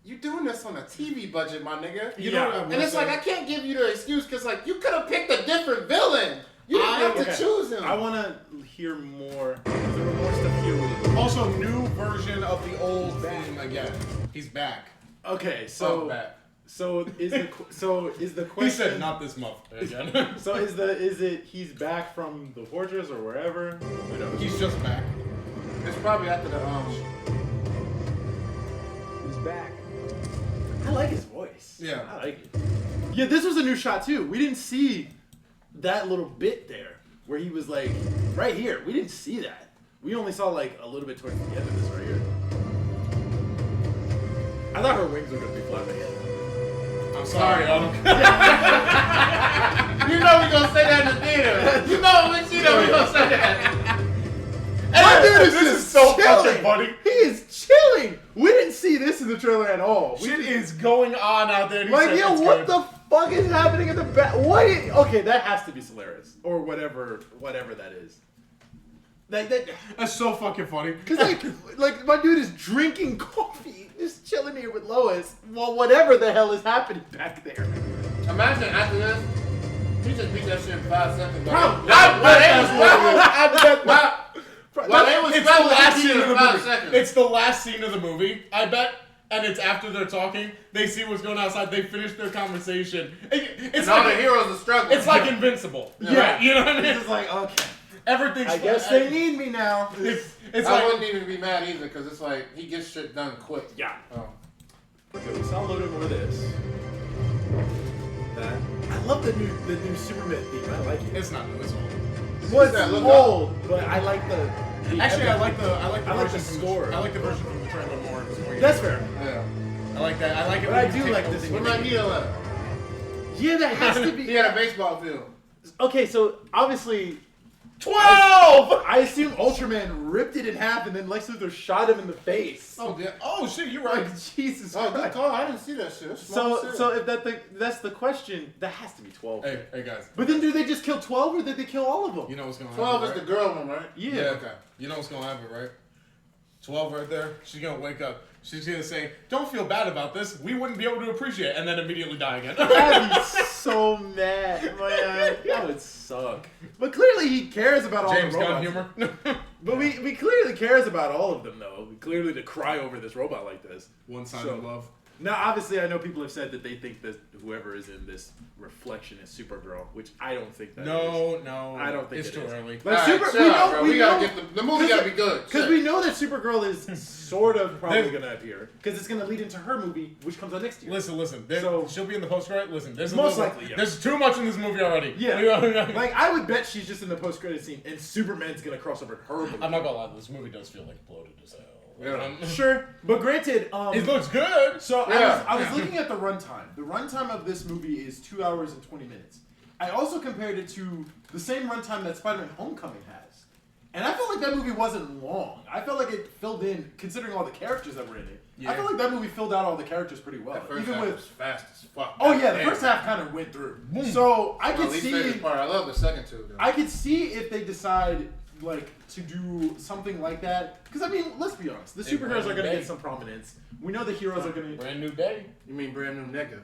[SPEAKER 1] you doing this on a TV budget, my nigga.
[SPEAKER 3] You know what I will
[SPEAKER 1] and it's
[SPEAKER 3] say?
[SPEAKER 1] like I can't give you the excuse because like you could have picked a different villain. You didn't have to choose him.
[SPEAKER 2] I want to hear more. There were more stuff here with it.
[SPEAKER 3] Also, new version of the old theme again. He's back.
[SPEAKER 2] Okay, so is the question?
[SPEAKER 3] He said not this month again.
[SPEAKER 2] So is it he's back from the fortress or wherever? Who knows?
[SPEAKER 3] He's just back.
[SPEAKER 1] It's probably after the
[SPEAKER 4] He's back.
[SPEAKER 2] I like his voice.
[SPEAKER 3] Yeah.
[SPEAKER 2] I like it. Yeah, this was a new shot too. We didn't see that little bit there where he was like right here. We didn't see that. We only saw like a little bit towards the end of this right here. I thought her wings were gonna be flapping.
[SPEAKER 3] I'm sorry, Adam.
[SPEAKER 1] You know we gonna say that in the theater. You know when she know we gonna say that.
[SPEAKER 2] My dude is
[SPEAKER 3] This
[SPEAKER 2] just
[SPEAKER 3] is so
[SPEAKER 2] chilling.
[SPEAKER 3] fucking funny.
[SPEAKER 2] He is chilling. We didn't see this in the trailer at all.
[SPEAKER 3] Shit is going on out there.
[SPEAKER 2] Like, yo, what the fuck is happening in the back? Okay, that has to be Solaris or whatever that is.
[SPEAKER 3] That's so fucking funny.
[SPEAKER 2] Cause like my dude is drinking coffee, just chilling here with Lois, while whatever the hell is happening back there.
[SPEAKER 1] Imagine after this, he just beat that shit in 5 seconds.
[SPEAKER 3] It's the last scene of the
[SPEAKER 1] 5
[SPEAKER 3] movie.
[SPEAKER 1] seconds.
[SPEAKER 3] It's the last scene of the movie, I bet. And it's after they're talking. They see what's going on outside. They finish their conversation. It's
[SPEAKER 1] all
[SPEAKER 3] like
[SPEAKER 1] the heroes are struggling.
[SPEAKER 3] It's like Invincible.
[SPEAKER 2] Yeah.
[SPEAKER 3] Right? You know what I mean?
[SPEAKER 2] It's like, okay,
[SPEAKER 3] Everything's.
[SPEAKER 2] I guess they need me now.
[SPEAKER 3] It's
[SPEAKER 1] I
[SPEAKER 3] like
[SPEAKER 1] wouldn't even be mad either because it's like he gets shit done quick.
[SPEAKER 2] Yeah.
[SPEAKER 1] Oh.
[SPEAKER 2] Okay, we saw a little bit more of this. That I love the new Superman theme. I like it.
[SPEAKER 3] it's not new. It's old.
[SPEAKER 2] Well,
[SPEAKER 1] that?
[SPEAKER 2] it's
[SPEAKER 1] Look
[SPEAKER 2] old, but I like the
[SPEAKER 3] Actually, I like the
[SPEAKER 2] the
[SPEAKER 3] version
[SPEAKER 2] score.
[SPEAKER 3] I like the version from the trailer more. It's more
[SPEAKER 2] That's fair.
[SPEAKER 1] Yeah.
[SPEAKER 3] I like that. I like it.
[SPEAKER 2] But
[SPEAKER 3] when
[SPEAKER 2] I
[SPEAKER 3] you
[SPEAKER 2] do
[SPEAKER 3] take
[SPEAKER 2] like
[SPEAKER 3] old
[SPEAKER 2] this
[SPEAKER 3] things
[SPEAKER 1] What
[SPEAKER 3] and
[SPEAKER 1] about
[SPEAKER 3] make
[SPEAKER 1] Neil at?
[SPEAKER 2] Yeah, that has to be.
[SPEAKER 1] He had a baseball field.
[SPEAKER 2] Okay, so obviously
[SPEAKER 3] 12.
[SPEAKER 2] I assume Ultraman ripped it in half and then Lex Luthor shot him in the face.
[SPEAKER 3] Oh, yeah. Oh shit, you're right.
[SPEAKER 2] Like, Jesus
[SPEAKER 1] Oh, good
[SPEAKER 2] Christ.
[SPEAKER 1] call. I didn't see that shit. That's small shit.
[SPEAKER 2] So if that's the question, that has to be 12.
[SPEAKER 3] Hey guys.
[SPEAKER 2] But then do they just kill 12 or did they kill all of them?
[SPEAKER 3] You know what's gonna
[SPEAKER 1] 12
[SPEAKER 3] happen?
[SPEAKER 1] is the girl one, right?
[SPEAKER 2] Yeah.
[SPEAKER 3] Yeah. Okay. You know what's gonna happen, right? 12 right there. She's gonna wake up. She's gonna say, "Don't feel bad about this. We wouldn't be able to appreciate it," and then immediately die again.
[SPEAKER 2] I'd be so mad, man. That would suck. But clearly he cares about all
[SPEAKER 3] James
[SPEAKER 2] the
[SPEAKER 3] Gunn
[SPEAKER 2] robots.
[SPEAKER 3] humor.
[SPEAKER 2] But we clearly cares about all of them, though. Clearly to cry over this robot like this.
[SPEAKER 3] One-sided love.
[SPEAKER 2] Now, obviously, I know people have said that they think that whoever is in this reflection is Supergirl, which I don't think that is.
[SPEAKER 3] No.
[SPEAKER 2] I don't think
[SPEAKER 3] it's
[SPEAKER 2] it
[SPEAKER 3] too
[SPEAKER 2] is.
[SPEAKER 3] early.
[SPEAKER 2] Like,
[SPEAKER 1] All right,
[SPEAKER 2] Super,
[SPEAKER 1] chill out, bro. We gotta
[SPEAKER 2] know,
[SPEAKER 1] get the movie gotta be good.
[SPEAKER 2] because
[SPEAKER 1] Shit.
[SPEAKER 2] we know that Supergirl is sort of probably going to appear. Because it's going to lead into her movie, which comes out next year.
[SPEAKER 3] Listen.
[SPEAKER 2] So-
[SPEAKER 3] She'll be in the post-credit. Listen, there's
[SPEAKER 2] Most likely, yeah.
[SPEAKER 3] There's too much in this movie already.
[SPEAKER 2] Yeah. Like, I would bet she's just in the post-credit scene, and Superman's going to cross over her movie.
[SPEAKER 3] I'm not gonna lie. This movie does feel like bloated as hell.
[SPEAKER 1] Yeah.
[SPEAKER 2] Sure, but granted,
[SPEAKER 3] It looks good.
[SPEAKER 2] So
[SPEAKER 1] Yeah.
[SPEAKER 2] I was looking at the runtime. The runtime of this movie is 2 hours and 20 minutes. I also compared it to the same runtime that Spider-Man Homecoming has. And I felt like that movie wasn't long. I felt like it filled in, considering all the characters that were in it. Yeah. I felt like that movie filled out all the characters pretty well.
[SPEAKER 1] That first
[SPEAKER 2] Even
[SPEAKER 1] half
[SPEAKER 2] with
[SPEAKER 1] was fast as fuck.
[SPEAKER 2] Oh yeah, the first half kind of went through. So I could see.
[SPEAKER 1] Favorite part. I love the second two. Though.
[SPEAKER 2] I could see if they decide like to do something like that. Because I mean, let's be honest, the superheroes are gonna get some prominence. We know the heroes are gonna.
[SPEAKER 3] Brand new day.
[SPEAKER 1] You mean brand new nigga?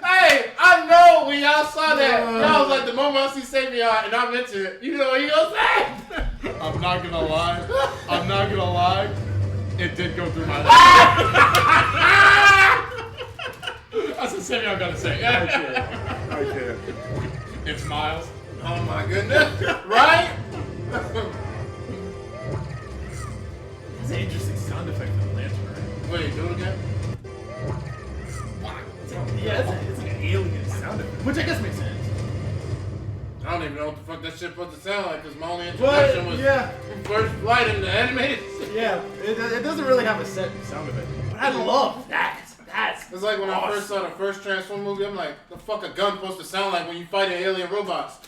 [SPEAKER 1] Hey, I know when y'all saw that, y'all was like, the moment I see Savion and I mentioned it, you know what you gonna say?
[SPEAKER 3] I'm not gonna lie. It did go through my life. That's the same I'm gonna say.
[SPEAKER 2] I can't.
[SPEAKER 3] It's Miles.
[SPEAKER 1] Oh my goodness. Right?
[SPEAKER 2] It's an interesting sound effect for the lantern.
[SPEAKER 1] Wait, do it again?
[SPEAKER 2] Yeah, it's an alien sound effect. Which I guess makes sense.
[SPEAKER 1] I don't even know what the fuck that shit supposed to sound like, because my only introduction was first flight in the animated.
[SPEAKER 2] Yeah, it doesn't really have a set sound effect. But I love that.
[SPEAKER 1] It's like when I first saw the first Transform movie, I'm like, the fuck a gun supposed to sound like when you fight alien robots?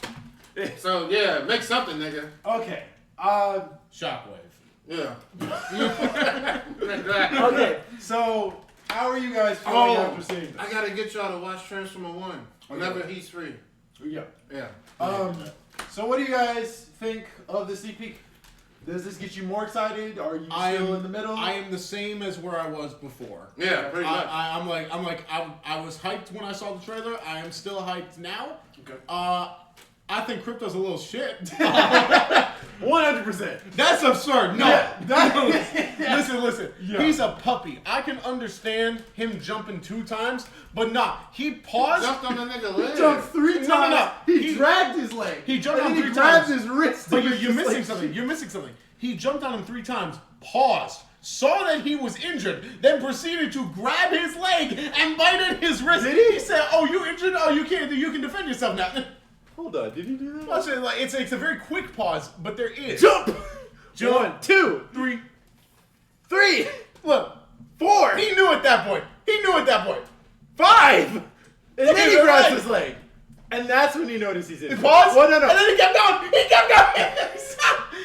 [SPEAKER 1] So yeah, make something, nigga.
[SPEAKER 2] Okay.
[SPEAKER 3] Shockwave.
[SPEAKER 1] Yeah.
[SPEAKER 2] Okay, so how are you guys feeling after seeing this?
[SPEAKER 1] I gotta get y'all to watch Transformer 1 whenever he's free.
[SPEAKER 2] Yeah.
[SPEAKER 1] Yeah.
[SPEAKER 2] So what do you guys think of the sneak peek? Does this get you more excited? Are you still in the middle?
[SPEAKER 3] I am the same as where I was before.
[SPEAKER 1] Yeah, pretty much.
[SPEAKER 3] I was hyped when I saw the trailer. I am still hyped now.
[SPEAKER 1] Okay.
[SPEAKER 3] I think Krypto's a little shit.
[SPEAKER 2] 100%.
[SPEAKER 3] That's absurd. No.
[SPEAKER 2] Yeah,
[SPEAKER 3] Listen. Yeah. He's a puppy. I can understand him jumping 2 times, but he paused.
[SPEAKER 1] Jumped on the nigga leg.
[SPEAKER 2] He jumped 3 times.
[SPEAKER 3] No.
[SPEAKER 2] He dragged his leg.
[SPEAKER 3] He jumped on 3 times.
[SPEAKER 2] He grabbed his wrist.
[SPEAKER 3] But you're missing something. You're missing something. He jumped on him 3 times, paused, saw that he was injured, then proceeded to grab his leg and bite at his wrist.
[SPEAKER 2] Did he?
[SPEAKER 3] He said, "Oh, you injured? Oh, you can defend yourself now."
[SPEAKER 2] Hold on, did he do that?
[SPEAKER 3] I said, like, it's a very quick pause, but there is.
[SPEAKER 2] Jump! 1, 2, 3.
[SPEAKER 3] Look,
[SPEAKER 2] 4.
[SPEAKER 3] he knew at that point.
[SPEAKER 2] 5. And then he grabs
[SPEAKER 3] right.
[SPEAKER 2] his leg. And that's when you notice he's in.
[SPEAKER 3] He paused.
[SPEAKER 2] Well, no.
[SPEAKER 3] And then he kept going.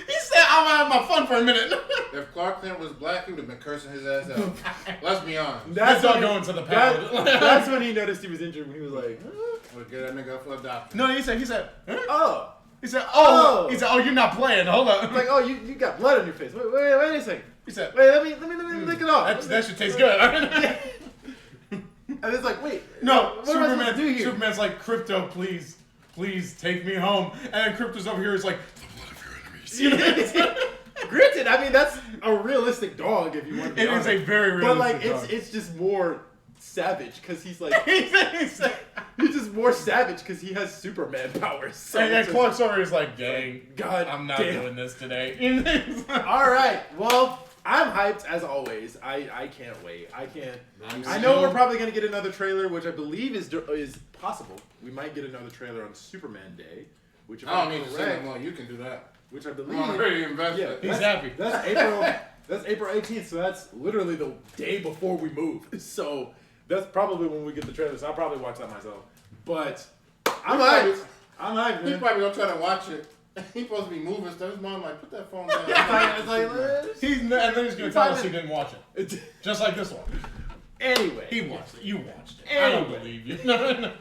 [SPEAKER 3] He said, "I'm gonna have my fun for a minute."
[SPEAKER 1] If Clark Kent was black, he would have been cursing his ass out. Let's be honest.
[SPEAKER 3] That's not going to the pound.
[SPEAKER 2] That's when he noticed he was injured. When he was like,
[SPEAKER 1] We'll get that nigga up for a doctor.
[SPEAKER 3] No, he said, huh?
[SPEAKER 2] "Oh."
[SPEAKER 3] He said, "Oh." He said, "Oh, you're not playing. Hold on."
[SPEAKER 2] It's like, "Oh, you got blood on your face. Wait a second."
[SPEAKER 3] He said,
[SPEAKER 2] "Wait, let me lick it off."
[SPEAKER 3] That should taste good.
[SPEAKER 2] And it's like, "Wait,
[SPEAKER 3] No,
[SPEAKER 2] what am I supposed to do here?"
[SPEAKER 3] Superman's like, "Krypto, please take me home." And then Krypto's over here is like, "The blood of your enemies."
[SPEAKER 2] Granted, I mean that's a realistic dog if you want to be
[SPEAKER 3] It
[SPEAKER 2] honest.
[SPEAKER 3] is a very realistic
[SPEAKER 2] But like
[SPEAKER 3] dog.
[SPEAKER 2] it's just more savage because he's like he's just more savage because he has Superman powers. So
[SPEAKER 3] and then
[SPEAKER 2] it's just-
[SPEAKER 3] Clark's over here is like, "Dang,
[SPEAKER 2] God
[SPEAKER 3] I'm not
[SPEAKER 2] damn.
[SPEAKER 3] doing this today."
[SPEAKER 2] All right, well, I'm hyped as always. I can't wait. I know we're probably gonna get another trailer, which I believe is possible. We might get another trailer on Superman Day, which if
[SPEAKER 1] I don't
[SPEAKER 2] I'm
[SPEAKER 1] need to say
[SPEAKER 2] correct,
[SPEAKER 1] it more. You can do that.
[SPEAKER 2] which I believe.
[SPEAKER 1] I'm already invested.
[SPEAKER 3] He's happy.
[SPEAKER 2] That's April. That's April 18th, so that's literally the day before we move. So that's probably when we get the trailer. So I'll probably watch that myself. But I'm hyped. I'm hyped,
[SPEAKER 1] He's
[SPEAKER 2] man.
[SPEAKER 1] probably gonna try to watch it. He's supposed to be moving stuff. His mom like, put that phone down.
[SPEAKER 2] It's like,
[SPEAKER 3] and then he's gonna tell us he didn't watch it, just like this one.
[SPEAKER 2] Anyway.
[SPEAKER 3] He watched it. You watched it. I
[SPEAKER 2] Anyway.
[SPEAKER 3] don't believe you. No.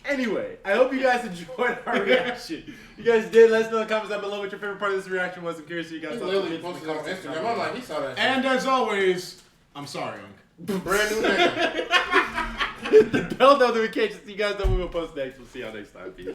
[SPEAKER 2] Anyway, I hope you guys enjoyed our reaction. You guys did. Let us know in the comments down below what your favorite part of this reaction was. I'm curious if you guys
[SPEAKER 1] He
[SPEAKER 2] thought
[SPEAKER 1] literally
[SPEAKER 2] it was
[SPEAKER 1] posted it on Instagram. I'm like, he saw that.
[SPEAKER 3] And as always, I'm sorry, Unc.
[SPEAKER 1] Brand new nigga.
[SPEAKER 2] the bell notifications so you guys know we will post next. We'll see y'all next time. Peace.